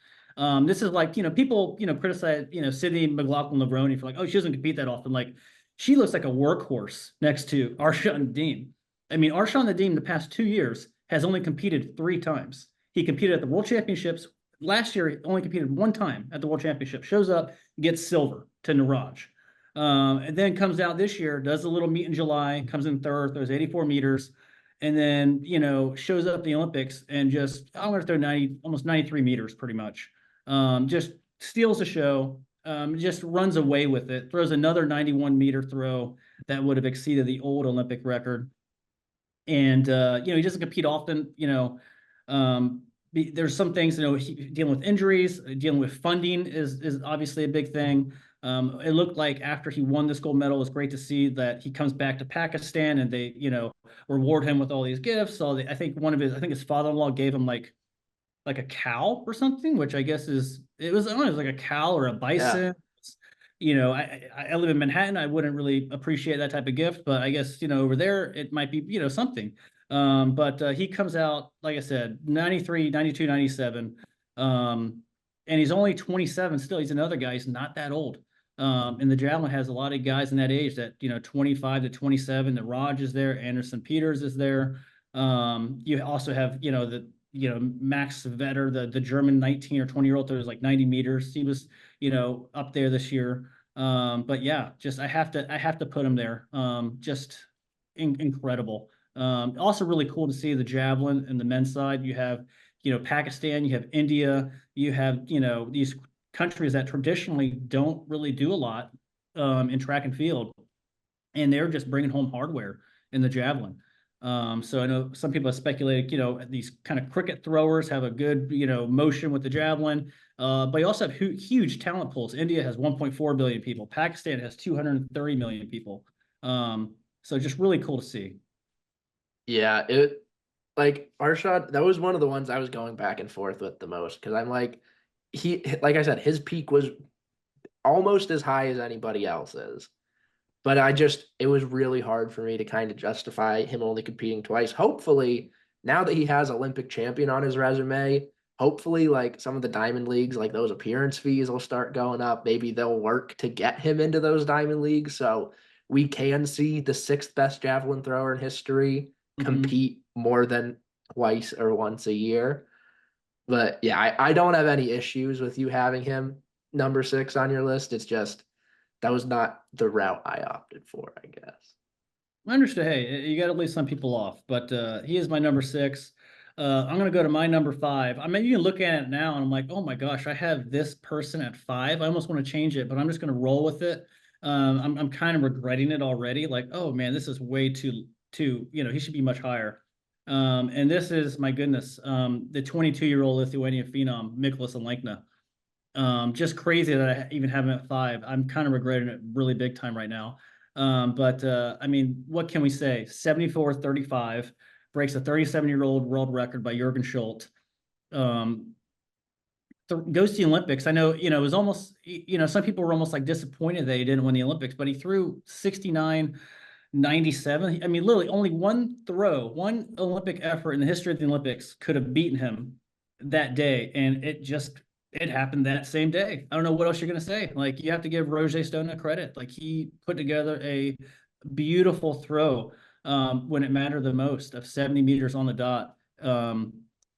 This is like, people, criticize, Sydney McLaughlin-Levrone for like, oh, she doesn't compete that often. Like, she looks like a workhorse next to Arshad Nadeem. I mean, Arshad Nadeem the past 2 years has only competed 3 times. He competed at the World Championships. Last year, he only competed 1 time at the World Championship. Shows up, gets silver to Niraj. And then comes out this year, does a little meet in July, comes in third, throws 84 meters, and then, shows up at the Olympics and just, I'm going to throw 90, almost 93 meters pretty much. Just steals the show, just runs away with it, throws another 91-meter throw that would have exceeded the old Olympic record. And, he doesn't compete often, there's some things, dealing with injuries, dealing with funding is obviously a big thing. It looked like after he won this gold medal, it was great to see that he comes back to Pakistan and they, reward him with all these gifts. So I think his father-in-law gave him like a cow or something, which I guess it was like a cow or a bison. Yeah. I live in Manhattan. I wouldn't really appreciate that type of gift, but I guess, over there it might be, something. But he comes out, like I said, 93, 92, 97. And he's only 27 still. He's another guy. He's not that old. And the javelin has a lot of guys in that age that, 25 to 27. The Raj is there. Anderson Peters is there. You also have, Max Vetter, the German 19 or 20-year-old, that was like 90 meters. He was, up there this year. But yeah, just I have to put him there. Just incredible. Also really cool to see the javelin and the men's side. You have, Pakistan, you have India, you have, these countries that traditionally don't really do a lot in track and field, and they're just bringing home hardware in the javelin. So I know some people have speculated, these kind of cricket throwers have a good, motion with the javelin, but you also have huge talent pools. India has 1.4 billion people. Pakistan has 230 million people. So just really cool to see. Yeah, like Arshad, that was one of the ones I was going back and forth with the most because I'm like, like I said, his peak was almost as high as anybody else's. But it was really hard for me to kind of justify him only competing twice. Hopefully, now that he has Olympic champion on his resume, hopefully, like some of the Diamond Leagues, like those appearance fees will start going up. Maybe they'll work to get him into those Diamond Leagues. So we can see the 6th best javelin thrower in history compete more than twice or once a year. But yeah, I don't have any issues with you having him number 6 on your list. It's just that was not the route I opted for, I guess. I understand. Hey, you got to leave some people off, but he is my number six. I'm gonna go to my number five. I mean, you can look at it now, and I'm like, oh my gosh, I have this person at five. I almost want to change it, but I'm just gonna roll with it. I'm kind of regretting it already. Like, oh man, this is way too. He should be much higher. And this is my goodness, the 22-year-old Lithuanian phenom, Miklas Alenkna. Just crazy that I even have him at five. I'm kind of regretting it really big time right now. But I mean, what can we say? 74-35 breaks a 37-year-old world record by Jürgen Schultz. Goes to the Olympics. I know, it was almost, some people were almost like disappointed that he didn't win the Olympics, but he threw 69-97. I mean, literally only one Olympic effort in the history of the Olympics could have beaten him that day. And it happened that same day. I don't know what else you're going to say. Like, you have to give Roger Stone credit. Like, he put together a beautiful throw when it mattered the most of 70 meters on the dot.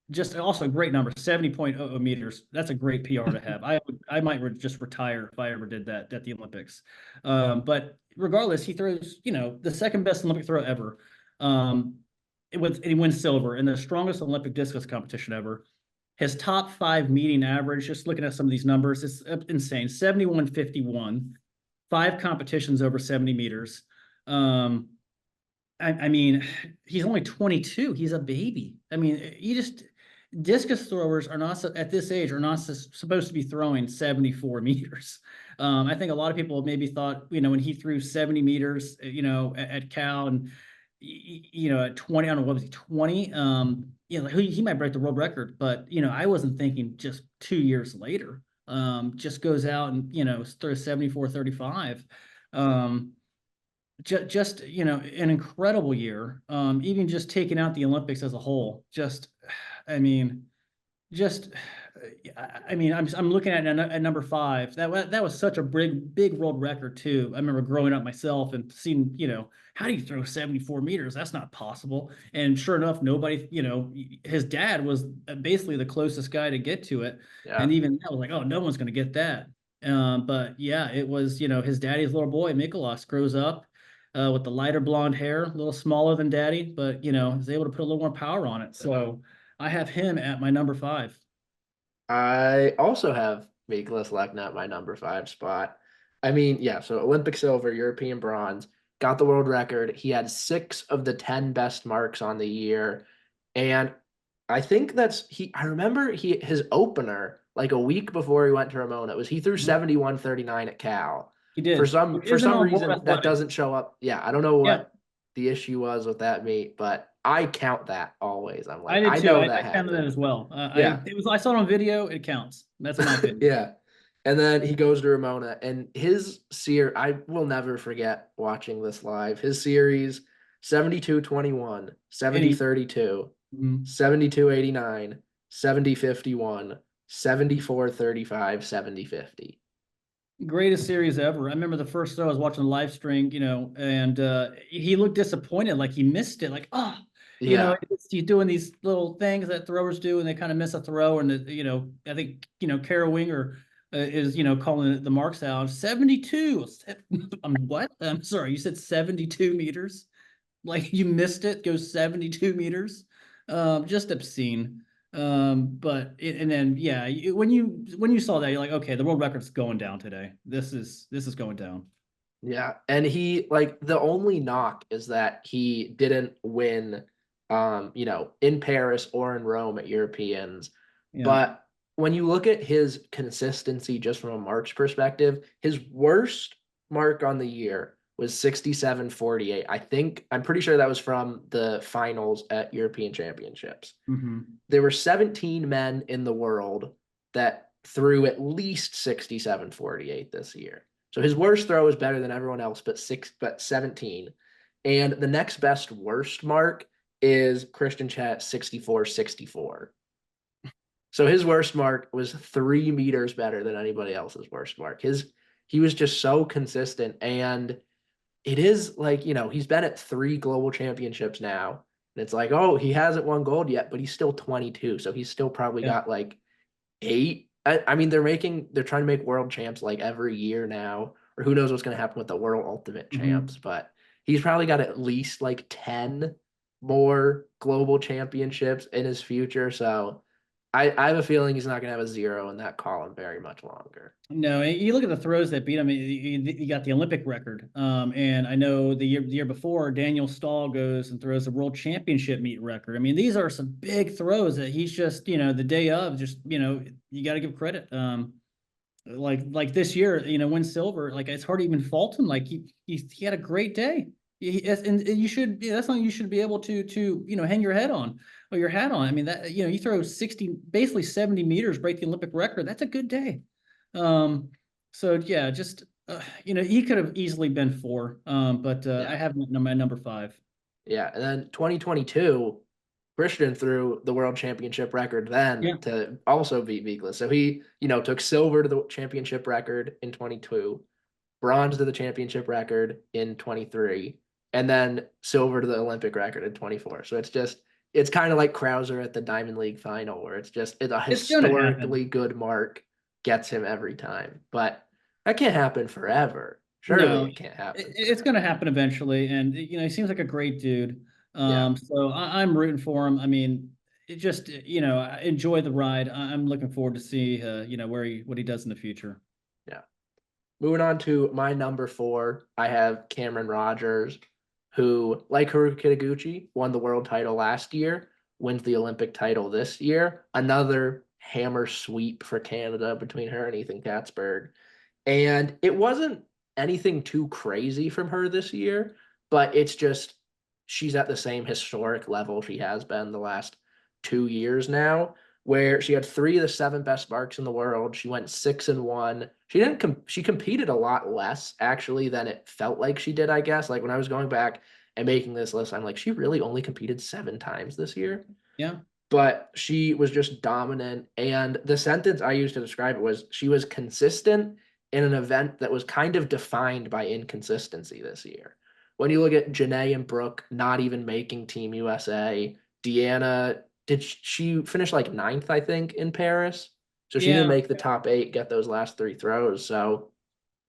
Just also a great number, 70.00 meters. That's a great PR to have. I might just retire if I ever did that at the Olympics. But regardless, he throws, the second best Olympic throw ever. He wins silver in the strongest Olympic discus competition ever. His top five meeting average, just looking at some of these numbers, it's insane. 71.51, five competitions over 70 meters. I mean, he's only 22. He's a baby. I mean, discus throwers are not, at this age, are not supposed to be throwing 74 meters. I think a lot of people maybe thought, when he threw 70 meters, at Cal and, at 20, I don't know, what was he, 20? He might break the world record, but, I wasn't thinking just 2 years later, just goes out and, throws 74-35. Just an incredible year. Even just taking out the Olympics as a whole, I mean, I'm looking at number five. That was such a big world record too. I remember growing up myself and seeing, how do you throw 74 meters? That's not possible. And sure enough, nobody, his dad was basically the closest guy to get to it. Yeah. And even that was like, oh, no one's going to get that. But yeah, it was, his daddy's little boy, Mikolas, grows up with the lighter blonde hair, a little smaller than daddy, but, is able to put a little more power on it. So I have him at my number five. I also have Miklas Lekna at my number five spot. I mean, yeah, so Olympic silver, European bronze, got the world record. He had 6 of the 10 best marks on the year. And I think I remember his opener, like a week before he went to Ramona, he threw 71-39 at Cal. He did. For some reason that doesn't show up. Yeah, I don't know what the issue was with that meet, but I count that always. I'm like, I did too. know I that counted that happened. as well. Yeah. I saw it on video. It counts. That's my opinion. Yeah. And then he goes to Ramona, and his series, I will never forget watching this live. His series 72-21, 70-32, 72-89, 70-51, 74-35, 70-50. Greatest series ever. I remember the first throw I was watching the live stream, and he looked disappointed, like he missed it, like, oh, he's doing these little things that throwers do, and they kind of miss a throw, and I think Kara Winger is calling the marks out. 72. What? I'm sorry, you said 72 meters. Like, you missed it. Goes 72 meters. Just obscene. But and then when you saw that, you're like, okay, the world record's going down today. This is going down. Yeah, and he, like, the only knock is that he didn't win in Paris or in Rome at Europeans. Yeah. But when you look at his consistency just from a marks perspective, his worst mark on the year was 67-48. I'm pretty sure that was from the finals at European Championships. There were 17 men in the world that threw at least 67-48 this year. So his worst throw is better than everyone else, but 17. And the next best worst mark is Christian Chet 64-64. So his worst mark was 3 meters better than anybody else's worst mark. He was just so consistent, and it is like, he's been at 3 global championships now. And it's like, oh, he hasn't won gold yet, but he's still 22. So he's still probably got like 8. I mean, they're trying to make world champs like every year now, or who knows what's going to happen with the world ultimate champs. But he's probably got at least like 10 more global championships in his future. So I have a feeling he's not going to have a zero in that column very much longer. No, you look at the throws that beat him. You got the Olympic record, and I know the year before Daniel Stahl goes and throws the World Championship meet record. I mean, these are some big throws that he's just the day of just you got to give credit. Like this year, win silver. Like it's hard to even fault him. Like he had a great day. And you should that's something you should be able to hang your head on or your hat on. I mean that you throw 60 basically 70 meters, break the Olympic record. That's a good day. Um, so yeah, just he could have easily been four. But I Yeah. have my number five. Yeah. And then 2022, Christian threw the world championship record then Yeah, to also beat Vigla. So he, took silver to the championship record in 22, bronze to the championship record in 23, and then silver to the Olympic record in 24. So it's kind of like Krauser at the Diamond League final, where it's a it's gonna happen. historically good mark gets him every time. But that can't happen forever. Surely No, it can't happen it's going to forever. happen eventually, and he seems like a great dude. Yeah. So I'm rooting for him. I mean, it just enjoy the ride. I'm looking forward to see what he does in the future. Yeah. Moving on to my number four, I have Cameron Rogers, who, like Haruka Kitaguchi, won the world title last year, wins the Olympic title this year. Another hammer sweep for Canada between her and Ethan Katzberg. And it wasn't anything too crazy from her this year, but it's just she's at the same historic level she has been the last 2 years now, where she had three of the seven best marks in the world. She went 6-1. She competed a lot less actually than it felt like she did, I guess. Like when I was going back and making this list, I'm like, she really only competed 7 times this year. Yeah, But she was just dominant. And the sentence I used to describe it was she was consistent in an event that was kind of defined by inconsistency this year. When you look at Janae and Brooke not even making Team USA, Deanna, did she finish like ninth, I think, in Paris? So she didn't yeah, make the top eight, get those last three throws. So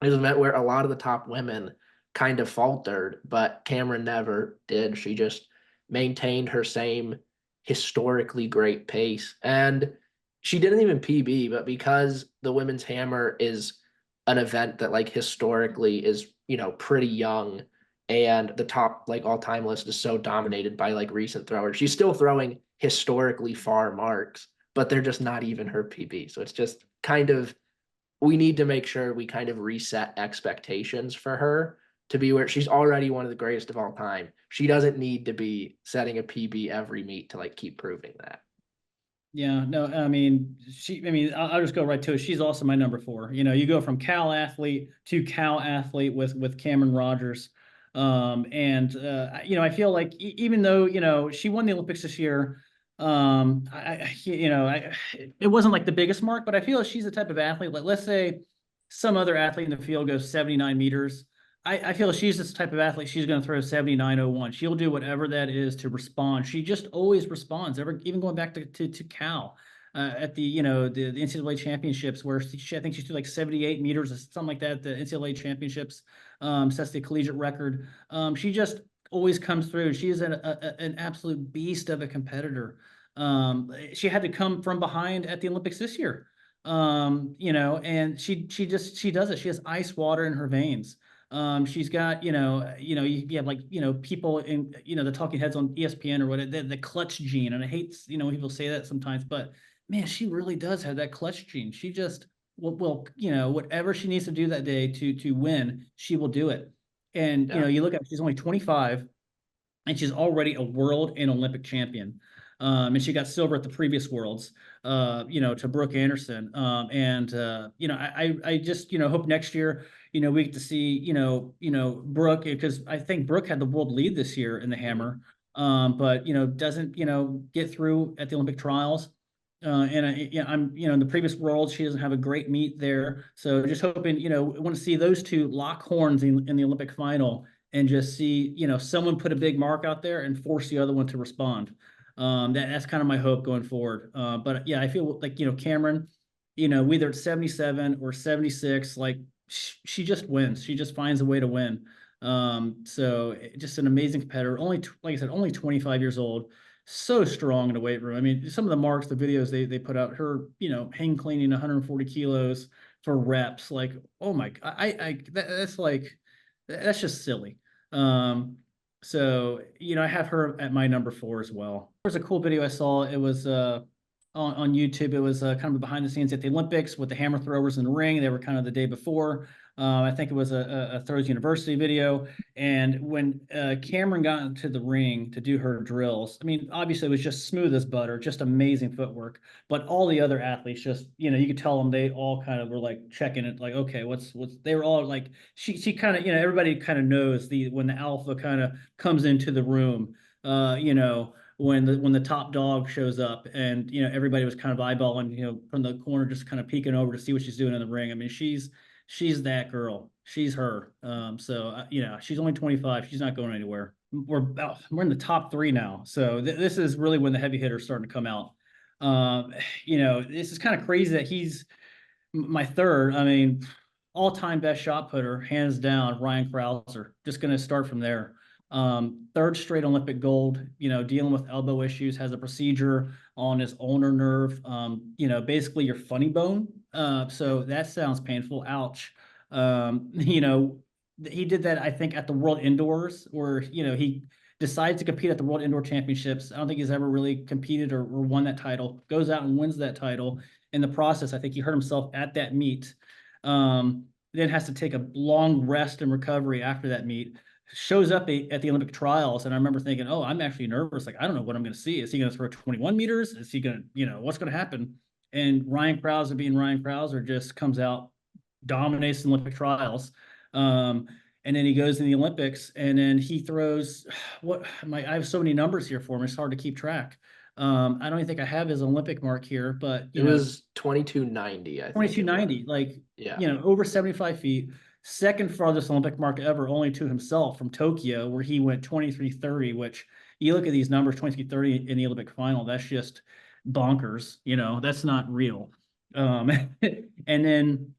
it was an event where a lot of the top women kind of faltered, but Cameron never did. She just maintained her same historically great pace. And she didn't even PB, but because the women's hammer is an event that like historically is, pretty young and the top like all-time list is so dominated by like recent throwers. She's still throwing historically far marks, but they're just not even her PB. So it's just kind of we need to make sure we kind of reset expectations for her to be where she's already one of the greatest of all time. She doesn't need to be setting a PB every meet to like keep proving that. yeah. No, I mean, I'll just go right to it. She's also my number four. You go from Cal athlete to Cal athlete with Cameron Rogers. And I feel like even though she won the Olympics this year, it wasn't like the biggest mark, but I feel like she's the type of athlete. Like let's say some other athlete in the field goes 79 meters. I feel she's this type of athlete. She's going to throw 79.01. She'll do whatever that is to respond. She just always responds. Even going back to Cal at the NCAA championships, where I think she threw like 78 meters or something like that. The NCAA championships sets the collegiate record. She just always comes through. She is an absolute beast of a competitor. She had to come from behind at the Olympics this year. And she does it. She has ice water in her veins. She's got, you have like, people in, the talking heads on ESPN or whatever, the clutch gene. And I hate, when people say that sometimes, but man, she really does have that clutch gene. She just will, whatever she needs to do that day to win, she will do it. And, Yeah. you look at, she's only 25 and she's already a world and Olympic champion. And she got silver at the previous worlds, to Brooke Anderson. I just, hope next year, we get to see, Brooke, because I think Brooke had the world lead this year in the Mhm. hammer, but, doesn't, get through at the Olympic trials. In the previous world, she doesn't have a great meet there. So just hoping, I want to see those two lock horns in the Olympic final and just see, someone put a big mark out there and force the other one to respond. That's kind of my hope going forward. But yeah, I feel like, Cameron, whether it's 77 or 76, like she just wins. She just finds a way to win. So just an amazing competitor. Like I said, only 25 years old. So strong in the weight room. I mean, some of the marks, the videos they put out, her, hang cleaning 140 kilos for reps. Like, oh my, that's like, that's just silly. Um, so, I have her at my number 4 as well. There's a cool video I saw. It was on YouTube. It was kind of behind the scenes at the Olympics with the hammer throwers in the ring. They were kind of the day before. I think it was a Throws University video. And when Cameron got into the ring to do her drills, I mean, obviously it was just smooth as butter, just amazing footwork. But all the other athletes just, you could tell them they all kind of were like checking it, like, okay, what's they were all like, she kind of, everybody kind of knows when the alpha kind of comes into the room, when the top dog shows up, and everybody was kind of eyeballing, from the corner, just kind of peeking over to see what she's doing in the ring. I mean, she's that girl. She's her. So she's only 25. She's not going anywhere. We're in the top 3 now. So this is really when the heavy hitters starting to come out. This is kind of crazy that he's my 3rd. I mean, all-time best shot putter, hands down, Ryan Krauser. Just going to start from there. 3rd straight Olympic gold, dealing with elbow issues, has a procedure on his ulnar nerve, basically your funny bone. So that sounds painful. Ouch. He did that, I think, at the World Indoors, where, he decides to compete at the World Indoor Championships. I don't think he's ever really competed or won that title, goes out and wins that title. In the process, I think he hurt himself at that meet. Then has to take a long rest and recovery after that meet, shows up at the Olympic trials. And I remember thinking, oh, I'm actually nervous. Like, I don't know what I'm going to see. Is he going to throw 21 meters? Is he going to, what's going to happen? And Ryan Krauser, being Ryan Krauser, just comes out, dominates the Olympic trials. And then he goes in the Olympics, and then he throws I have so many numbers here for him. It's hard to keep track. I don't even think I have his Olympic mark here, but It was 2290, I think. 2290, like, Yeah. over 75 feet. Second farthest Olympic mark ever, only to himself, from Tokyo, where he went 2330, which you look at these numbers, 2330 in the Olympic final, that's just bonkers. That's not real. And then,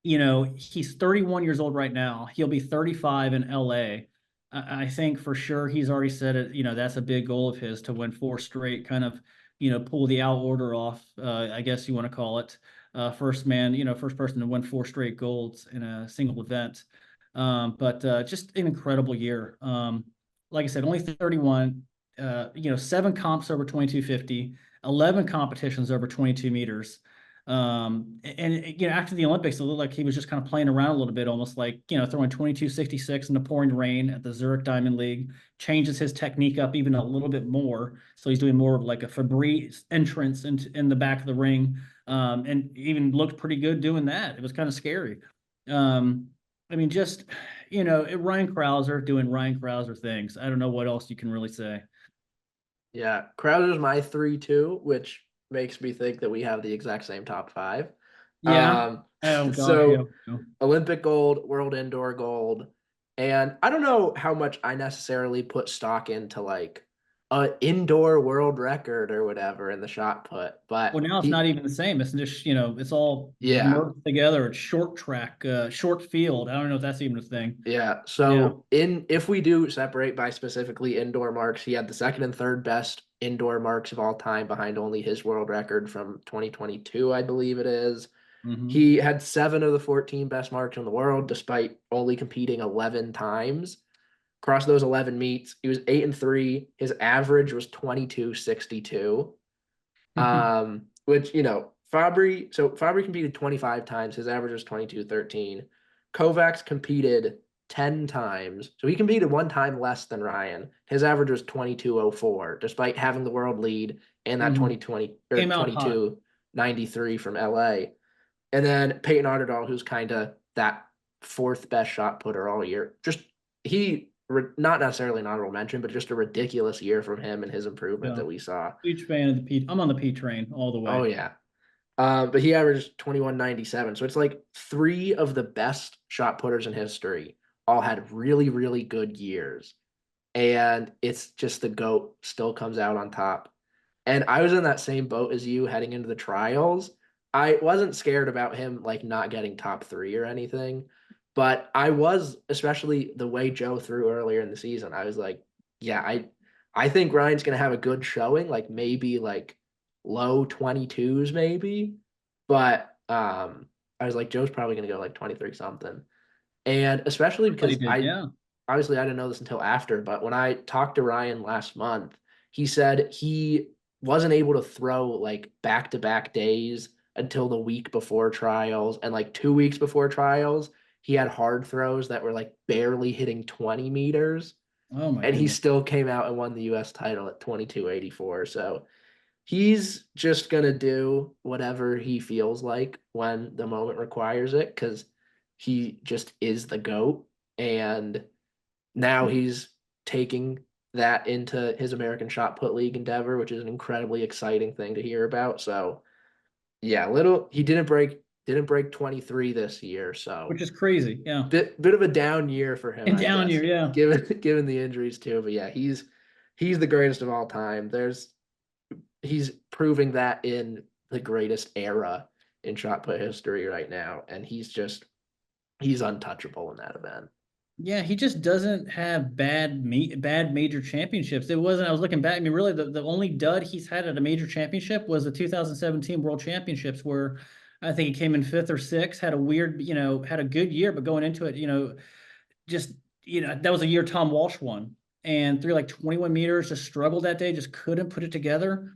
he's 31 years old right now. He'll be 35 in LA. I think for sure he's already said it, that's a big goal of his, to win 4 straight, kind of, pull the out order off, I guess you want to call it. First person to win 4 straight golds in a single event. But just an incredible year. Like I said, only 31, 7 comps over 2250, 11 competitions over 22 meters. And after the Olympics, it looked like he was just kind of playing around a little bit, almost like, throwing 2266 in the pouring rain at the Zurich Diamond League, changes his technique up even a little bit more. So he's doing more of like a Febreze entrance in the back of the ring. And even looked pretty good doing that. It was kind of scary. I mean, just, Ryan Krauser doing Ryan Krauser things. I don't know what else you can really say. Yeah. Crowder's my 3 too, which makes me think that we have the exact same top 5. Yeah. Oh gosh. So Yeah. Olympic gold, world indoor gold. And I don't know how much I necessarily put stock into like an indoor world record or whatever in the shot put, but Well, now it's not even the same. It's just, it's all yeah. merged together. It's short track, short field. I don't know if that's even a thing. Yeah. Yeah. So if we do separate by specifically indoor marks, he had the 2nd and 3rd best indoor marks of all time, behind only his world record from 2022, I believe it is. Mm-hmm. He had 7 of the 14 best marks in the world, despite only competing 11 times. Across those 11 meets, he was 8 and 3. His average was 22.62. Which, Fabry competed 25 times. His average was 22.13. Kovacs competed 10 times. So he competed 1 time less than Ryan. His average was 22.04, despite having the world lead and that Mm-hmm. 2020 or Came out hot. 22.93 from LA. And then Peyton Arderdahl, who's kind of that 4th best shot putter all year. Not necessarily an honorable mention, but just a ridiculous year from him and his improvement Yeah. that we saw. Huge fan of the P. I'm on the P train all the way. Oh yeah. But he averaged 21.97. So it's like 3 of the best shot putters in history all had really, really good years. And it's just the GOAT still comes out on top. And I was in that same boat as you heading into the trials. I wasn't scared about him like not getting top 3 or anything. But I was, especially the way Joe threw earlier in the season, I was like, yeah, I think Ryan's gonna have a good showing, like maybe like low 22s maybe. But I was like, Joe's probably gonna go like 23 something. And especially But he because did, I yeah. obviously I didn't know this until after, but when I talked to Ryan last month, he said he wasn't able to throw like back-to-back days until the week before trials, and like 2 weeks before trials, he had hard throws that were like barely hitting 20 meters, Oh my and he goodness. still came out and won the US title at 22.84. So he's just gonna do whatever he feels like when the moment requires it, because he just is the GOAT. And now he's taking that into his American Shot Put League endeavor, which is an incredibly exciting thing to hear about. So yeah, little he didn't break 23 this year, so Which is crazy, yeah. bit of a down year for him, And I down guess, year, yeah. given the injuries too. But yeah, he's the greatest of all time. He's proving that in the greatest era in shot put history right now, and he's untouchable in that event. Yeah, he just doesn't have bad major championships. It wasn't, I was looking back. I mean, really, the only dud he's had at a major championship was the 2017 World Championships, where I think he came in fifth or sixth, had a weird, had a good year, but going into it, just, that was a year Tom Walsh won and threw like 21 meters, just struggled that day, just couldn't put it together.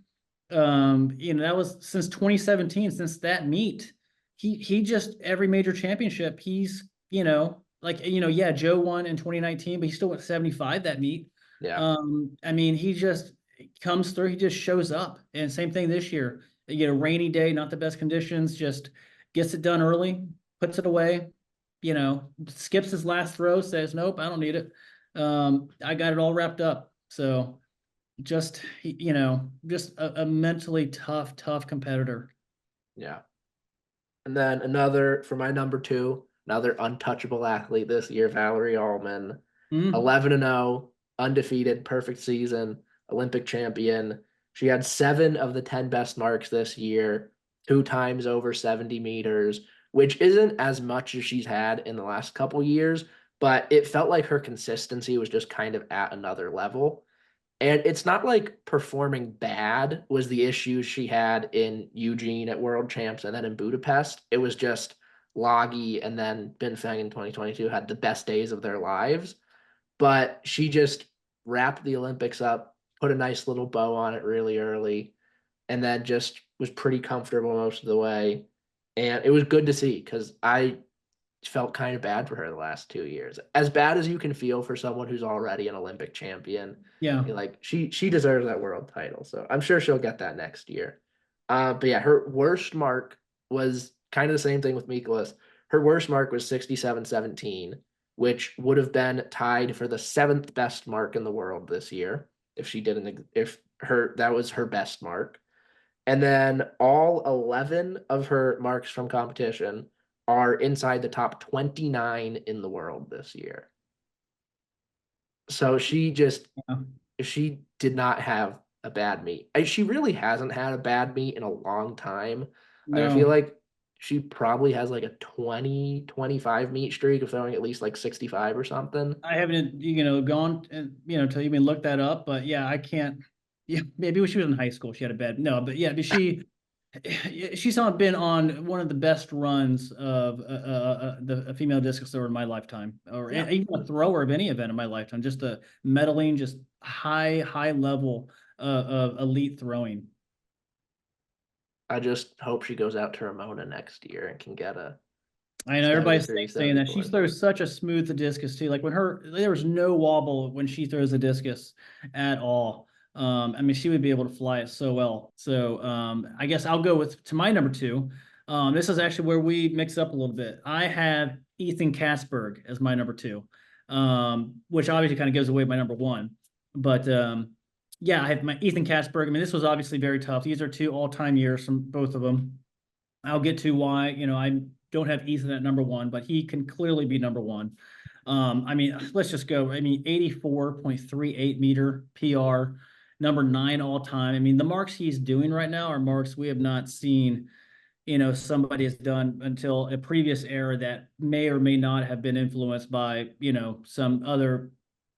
That was since 2017, since that meet. He just every major championship, he's, yeah, Joe won in 2019, but he still went 75 that meet. Yeah, I mean, he just comes through, he just shows up. And same thing this year. You get a rainy day, not the best conditions, just gets it done early, puts it away, skips his last throw, says, nope, I don't need it. I got it all wrapped up. So just, just a mentally tough competitor. yeah. And then another for my number two, another untouchable athlete this year, Valerie Allman, Mm. 11-0, undefeated, perfect season, Olympic champion. She had 7 of the 10 best marks this year, 2 times over 70 meters, which isn't as much as she's had in the last couple years, but it felt like her consistency was just kind of at another level. And it's not like performing bad was the issue she had in Eugene at World Champs and then in Budapest. It was just Loggy and then Binfeng in 2022 had the best days of their lives. But she just wrapped the Olympics up, put a nice little bow on it really early, and then just was pretty comfortable most of the way. And it was good to see because I felt kind of bad for her the last 2 years. As bad as you can feel for someone who's already an Olympic champion, Yeah. like she deserves that world title. So I'm sure she'll get that next year. But yeah, her worst mark was kind of the same thing with Mikolas. Her worst mark was 67.17, which would have been tied for the seventh best mark in the world this year if she didn't if her that was her best mark. And then all 11 of her marks from competition are inside the top 29 in the world this year. So Yeah. she did not have a bad meet. She really hasn't had a bad meet in a long time. Like I feel No, like she probably has like a 20-25 meet streak of throwing at least like 65 or something. I haven't, gone and, to even look that up, but yeah, I can't. Yeah, maybe when she was in high school, she had a bad, no, but yeah, but she's not been on one of the best runs of the female discus thrower in my lifetime, or Yeah. even a thrower of any event in my lifetime. Just a medaling, just high level of elite throwing. I just hope she goes out to Ramona next year and can get a I know everybody's 73, saying that she 74. throws such a smooth discus too. Like there was no wobble when she throws a discus at all. I mean, she would be able to fly it so well. So I guess I'll go to my number two. This is actually where we mix up a little bit. I have Ethan Kasberg as my number two, which obviously kind of gives away my number one. But yeah, I have my Ethan Kasberg. I mean, this was obviously very tough. These are two all-time years from both of them. I'll get to why, I don't have Ethan at number one, but he can clearly be number one. I mean, let's just go. I mean, 84.38 meter PR, number 9 all time. I mean, the marks he's doing right now are marks we have not seen somebody has done until a previous era that may or may not have been influenced by, some other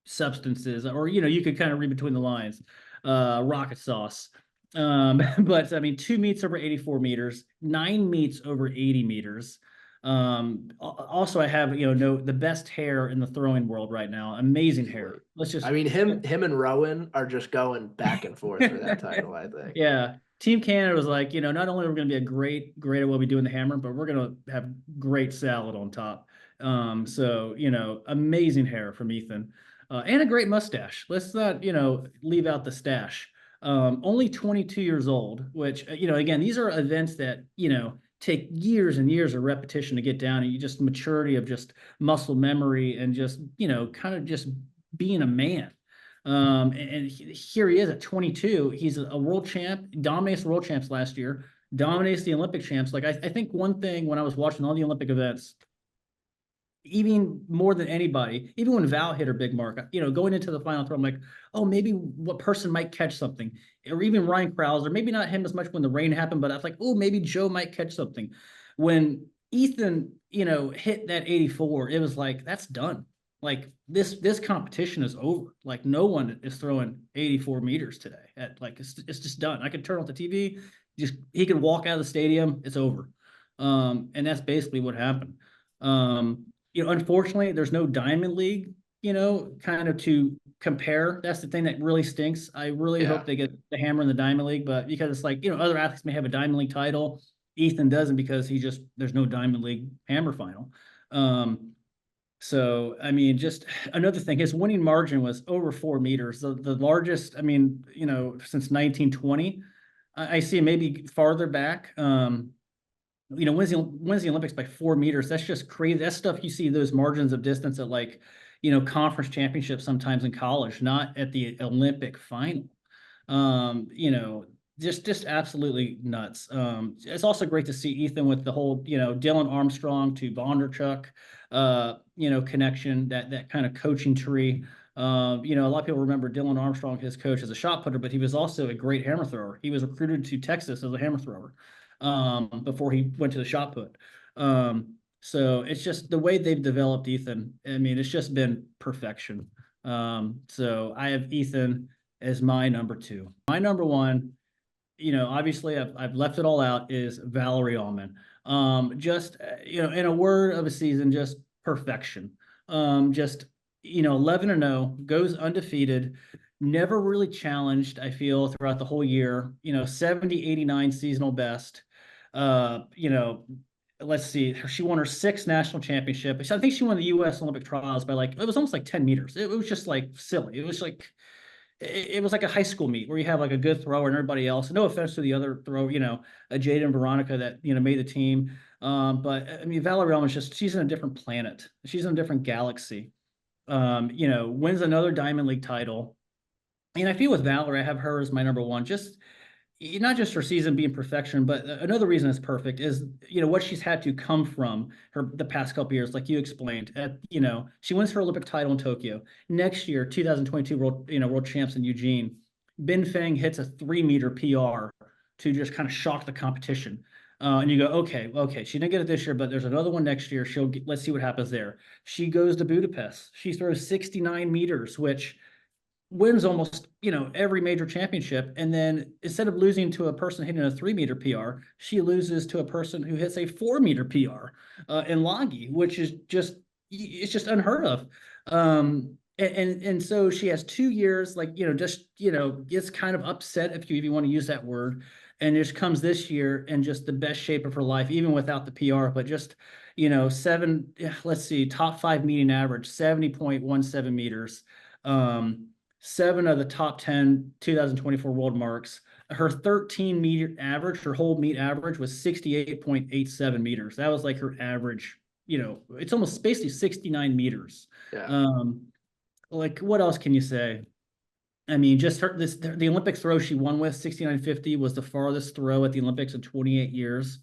substances, or, you could kind of read between the lines, rocket sauce. But I mean, 2 meets over 84 meters, 9 meets over 80 meters. Also I have, the best hair in the throwing world right now. Amazing hair. Let's just, I mean, him and Rowan are just going back and forth for that title, I think. yeah. Team Canada was like, not only are we going to be a great at what we do in the hammer, but we're going to have great salad on top. So, amazing hair from Ethan, and a great mustache. Let's not, leave out the stash. Only 22 years old, which, again, these are events that, take years and years of repetition to get down, and you just maturity of just muscle memory and just, kind of just being a man. And here he is at 22. He's a world champ, dominates the world champs last year, dominates the Olympic champs. Like, I think one thing when I was watching all the Olympic events, even more than anybody, even when Val hit her big mark, going into the final throw, I'm like, oh, maybe what person might catch something, or even Ryan Krauser, maybe not him as much when the rain happened, but I was like, oh, maybe Joe might catch something. When Ethan, hit that 84, it was like, that's done. Like, this competition is over. Like, no one is throwing 84 meters today. It's just done. I could turn off the TV, he could walk out of the stadium, it's over. And that's basically what happened. Unfortunately, there's no Diamond League, kind of to compare. That's the thing that really stinks. I really hope they get the hammer in the Diamond League, but because it's like, other athletes may have a Diamond League title, Ethan doesn't, because there's no Diamond League hammer final. So, I mean, just another thing, his winning margin was over 4 meters, the largest, I mean, since 1920. I see maybe farther back. Wins the Olympics by 4 meters. That's just crazy. That's stuff you see those margins of distance at, like, conference championships sometimes in college, not at the Olympic final. Just absolutely nuts. It's also great to see Ethan with the whole, Dylan Armstrong to Bondarchuk, connection, that kind of coaching tree. A lot of people remember Dylan Armstrong, his coach, as a shot putter, but he was also a great hammer thrower. He was recruited to Texas as a hammer thrower, before he went to the shot put. So it's just the way they've developed Ethan. I mean, it's just been perfection. So I have Ethan as my number 2. My number 1, obviously I've left it all out, is Valerie Allman. Just, in a word of a season, just perfection. Just, 11-0, goes undefeated, never really challenged, I feel, throughout the whole year, 70, 89 seasonal best. Let's see, she won her 6th national championship. I think she won the U.S. Olympic trials by, like, it was almost like 10 meters. It was just like silly. It was like a high school meet where you have like a good thrower and everybody else. No offense to the other throw, a Jada and Veronica that, made the team. But I mean, Valerie Allman's she's in a different planet. She's in a different galaxy. Wins another Diamond League title. And I feel with Valerie, I have her as my number 1. Just not just her season being perfection, but another reason it's perfect is, what she's had to come from the past couple years, like you explained. She wins her Olympic title in Tokyo. Next year, 2022 world champs in Eugene. Bin Feng hits a 3-meter PR to just kind of shock the competition. And you go, okay, she didn't get it this year, but there's another one next year. Let's see what happens there. She goes to Budapest. She throws 69 meters, which wins almost, every major championship. And then instead of losing to a person hitting a 3-meter PR, she loses to a person who hits a 4-meter PR in Lagi, which is it's just unheard of. And so she has 2 years, like, gets kind of upset, if you even want to use that word, and just comes this year in just the best shape of her life, even without the PR, but just, top 5 meeting average, 70.17 meters. 7 of the top 10 2024 world marks. Her 13-meter average, her whole meet average, was 68.87 meters. That was like her average. It's almost basically 69 meters. Yeah. Like, what else can you say? I mean, just the Olympic throw she won with, 69.50, was the farthest throw at the Olympics in 28 years.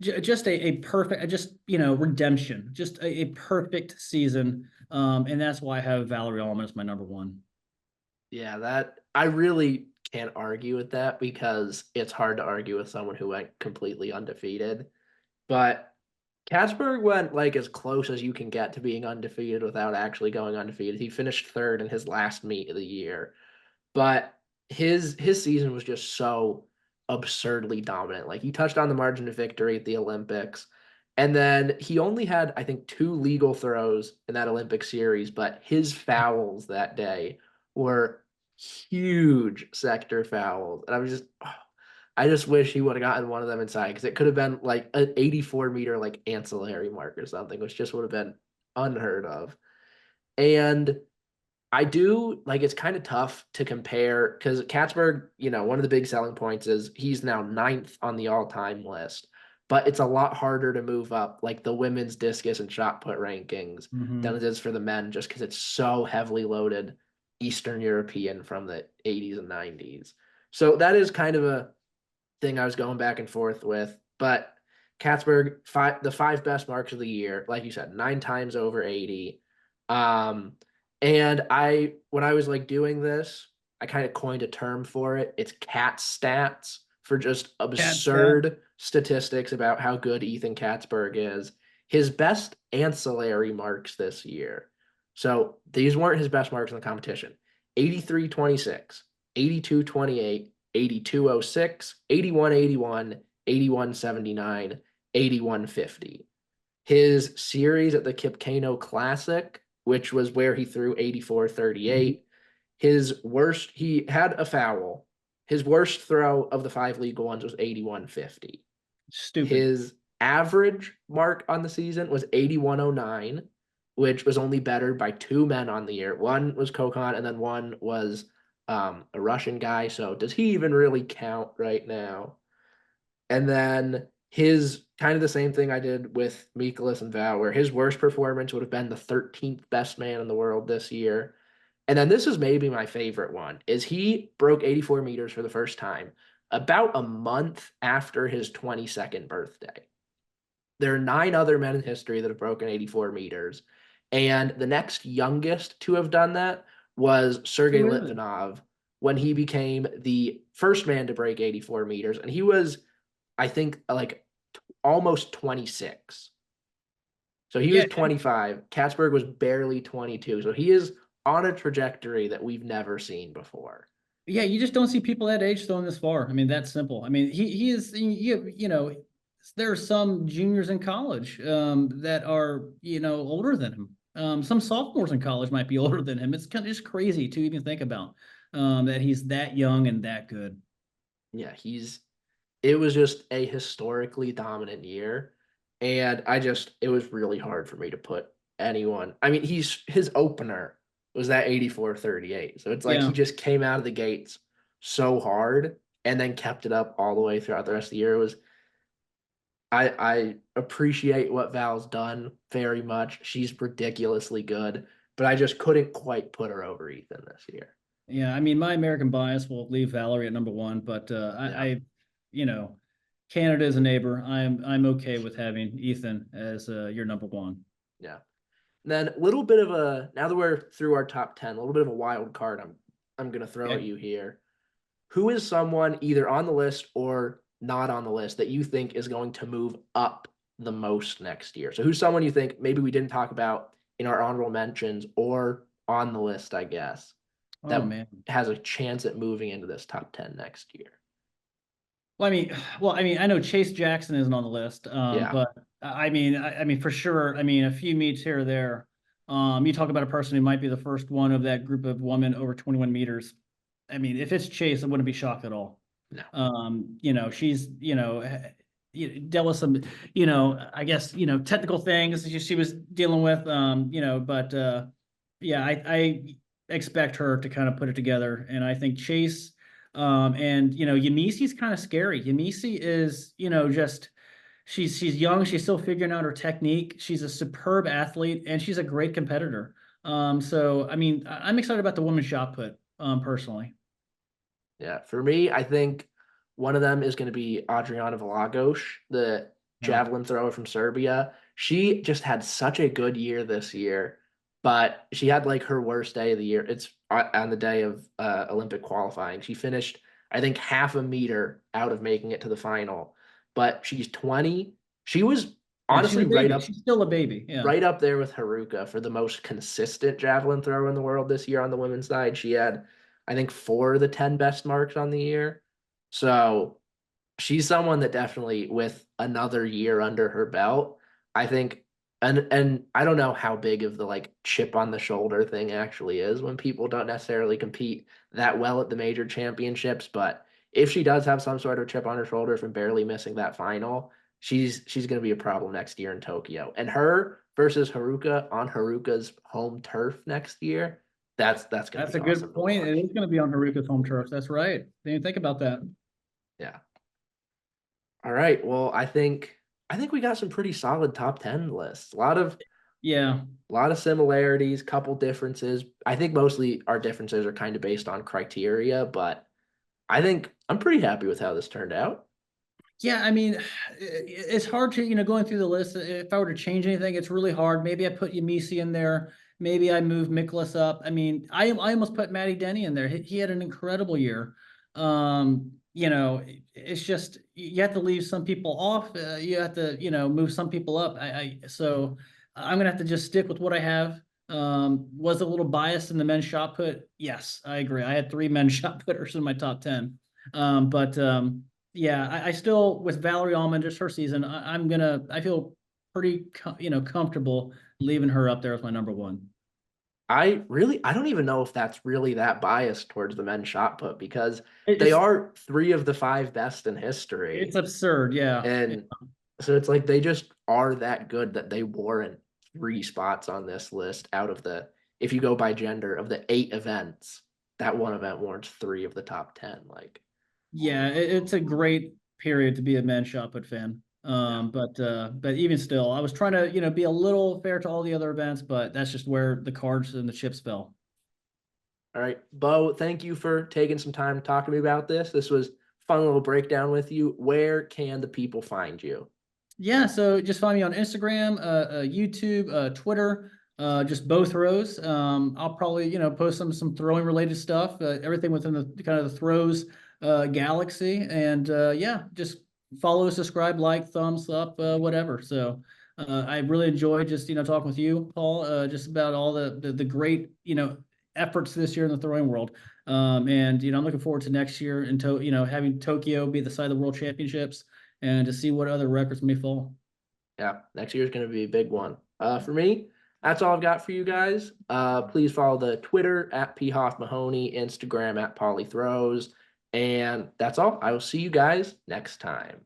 Just a perfect, redemption, just a perfect season. And that's why I have Valerie Allman as my number 1. Yeah, that I really can't argue with that because it's hard to argue with someone who went completely undefeated. But Katzberg went like as close as you can get to being undefeated without actually going undefeated. He finished third in his last meet of the year, but his season was just so absurdly dominant. Like he touched on the margin of victory at the Olympics, and then he only had I think two legal throws in that Olympic series, but his fouls that day were huge sector fouls, and I was just I just wish he would have gotten one of them inside because it could have been like an 84-meter like ancillary mark or something, which just would have been unheard of. And I do like it's kind of tough to compare because Katzberg, one of the big selling points is he's now ninth on the all-time list, but it's a lot harder to move up like the women's discus and shot put rankings than it is for the men just because it's so heavily loaded Eastern European from the 80s and 90s. So that is kind of a thing I was going back and forth with, but Katzberg, the five best marks of the year, like you said, 9 times over 80. Um, and when I was like doing this, I kind of coined a term for it. It's cat stats for just Cat stat. absurd statistics about how good Ethan Katzberg is. His best ancillary marks this year. So these weren't his best marks in the competition. 83-26, 82-28, 82-06, 81-81, 81-79, 81-50. His series at the Kipkano Classic, which was where he threw 84-38, he had a foul. His worst throw of the five legal ones was 81-50. Stupid. His average mark on the season was 81-09, which was only bettered by two men on the year. One was Kokon, and then one was a Russian guy. So does he even really count right now? And then his kind of the same thing I did with Mikolas and Val, where his worst performance would have been the 13th best man in the world this year. And then this is maybe my favorite one, is he broke 84 meters for the first time about a month after his 22nd birthday. There are 9 other men in history that have broken 84 meters. And the next youngest to have done that was Sergei Who is it? Litvinov when he became the first man to break 84 meters. And he was, I think, like almost 26. So he Yeah, was 25. Katzberg was barely 22. So he is on a trajectory that we've never seen before. yeah. You just don't see people that age throwing this far. I mean, that's simple. I mean, he is. There are some juniors in college that are older than him. Some sophomores in college might be older than him. It's kind of just crazy to even think about that he's that young and that good. Yeah, it was just a historically dominant year. And it was really hard for me to put anyone. I mean, his opener was that 84-38. So it's like he Yeah. just came out of the gates so hard and then kept it up all the way throughout the rest of the year. I appreciate what Val's done very much. She's ridiculously good, but I just couldn't quite put her over Ethan this year. Yeah, I mean, my American bias will leave Valerie at number one, but Yeah, you know, Canada is a neighbor. I'm okay with having Ethan as your number one. yeah. And then a little bit of now that we're through our top 10, a little bit of a wild card I'm gonna throw at Okay. you here. Who is someone either on the list or not on the list that you think is going to move up the most next year? So who's someone you think maybe we didn't talk about in our honorable mentions or on the list, I guess, Oh that man. has a chance at moving into this top 10 next year? Well, I mean, I know Chase Jackson isn't on the list, Yeah. but I mean, for sure. I mean, a few meets here or there. You talk about a person who might be the first one of that group of women over 21 meters. I mean, if it's Chase, I wouldn't be shocked at all. No. She's dealt with some, I guess, technical things she was dealing with, but yeah, I expect her to kind of put it together, and I think Chase. And Yamisi's kind of scary. Yamisi is, just she's young, she's still figuring out her technique. She's a superb athlete and she's a great competitor. So I mean, I'm excited about the women's shot put, personally. Yeah. For me, I think one of them is going to be Adriana Vlagos, the Yeah. javelin thrower from Serbia. She just had such a good year this year. but she had like her worst day of the year. It's on the day of Olympic qualifying. She finished, I think, half a meter out of making it to the final. But she's 20. She was Yeah, she's honestly a baby. She's still a baby. Yeah. right up there with Haruka for the most consistent javelin thrower in the world this year on the women's side. She had, I think, 4 of the 10 best marks on the year. So she's someone that definitely, with another year under her belt, I think, and I don't know how big of the like chip on the shoulder thing actually is when people don't necessarily compete that well at the major championships, but if she does have some sort of chip on her shoulder from barely missing that final, she's going to be a problem next year in Tokyo. And her versus Haruka on Haruka's home turf next year, that's going to That's be a awesome good to point. It watch. is going to be on Haruka's home turf. That's right. Didn't even think about that. Yeah. All right. Well, I think we got some pretty solid top 10 lists. Yeah. A lot of similarities, couple differences. I think mostly our differences are kind of based on criteria, but I think I'm pretty happy with how this turned out. Yeah, I mean, it's hard to, going through the list. If I were to change anything, it's really hard. Maybe I put Yamisi in there. Maybe I move Miklas up. I mean, I almost put Matty Denny in there. He had an incredible year. It's just you have to leave some people off. You have to, move some people up. So I'm gonna have to just stick with what I have. Was a little biased in the men's shot put. Yes, I agree. I had 3 men's shot putters in my top 10. But yeah, I still with Valerie Allman, just her season. I feel pretty comfortable leaving her up there as my number one. I don't even know if that's really that biased towards the men's shot put because they It's are 3 of the 5 best in history. it's absurd, yeah. And so it's like they just are that good that they warrant 3 spots on this list out of the, if you go by gender, of the 8 events, that one event warrants 3 of the top 10. Like, Yeah, it's a great period to be a men's shot put fan. yeah. But even still, I was trying to be a little fair to all the other events, but that's just where the cards and the chips fell. All right, Beau, thank you for taking some time to talk to me about this. This was a fun little breakdown with you. Where can the people find you? Yeah, so just find me on Instagram, YouTube, Twitter, just Beau throws. I'll probably post some throwing related stuff, everything within the kind of the throws galaxy, and yeah, just follow, subscribe, like, thumbs up, whatever. So I really enjoyed just talking with you, Paul, just about all the great efforts this year in the throwing world. And I'm looking forward to next year and having Tokyo be the site of the World Championships and to see what other records may fall. Yeah, next year is going to be a big one. For me, that's all I've got for you guys. Please follow the Twitter at PHoffMahoney, Instagram at PollyThrows, and that's all. I will see you guys next time.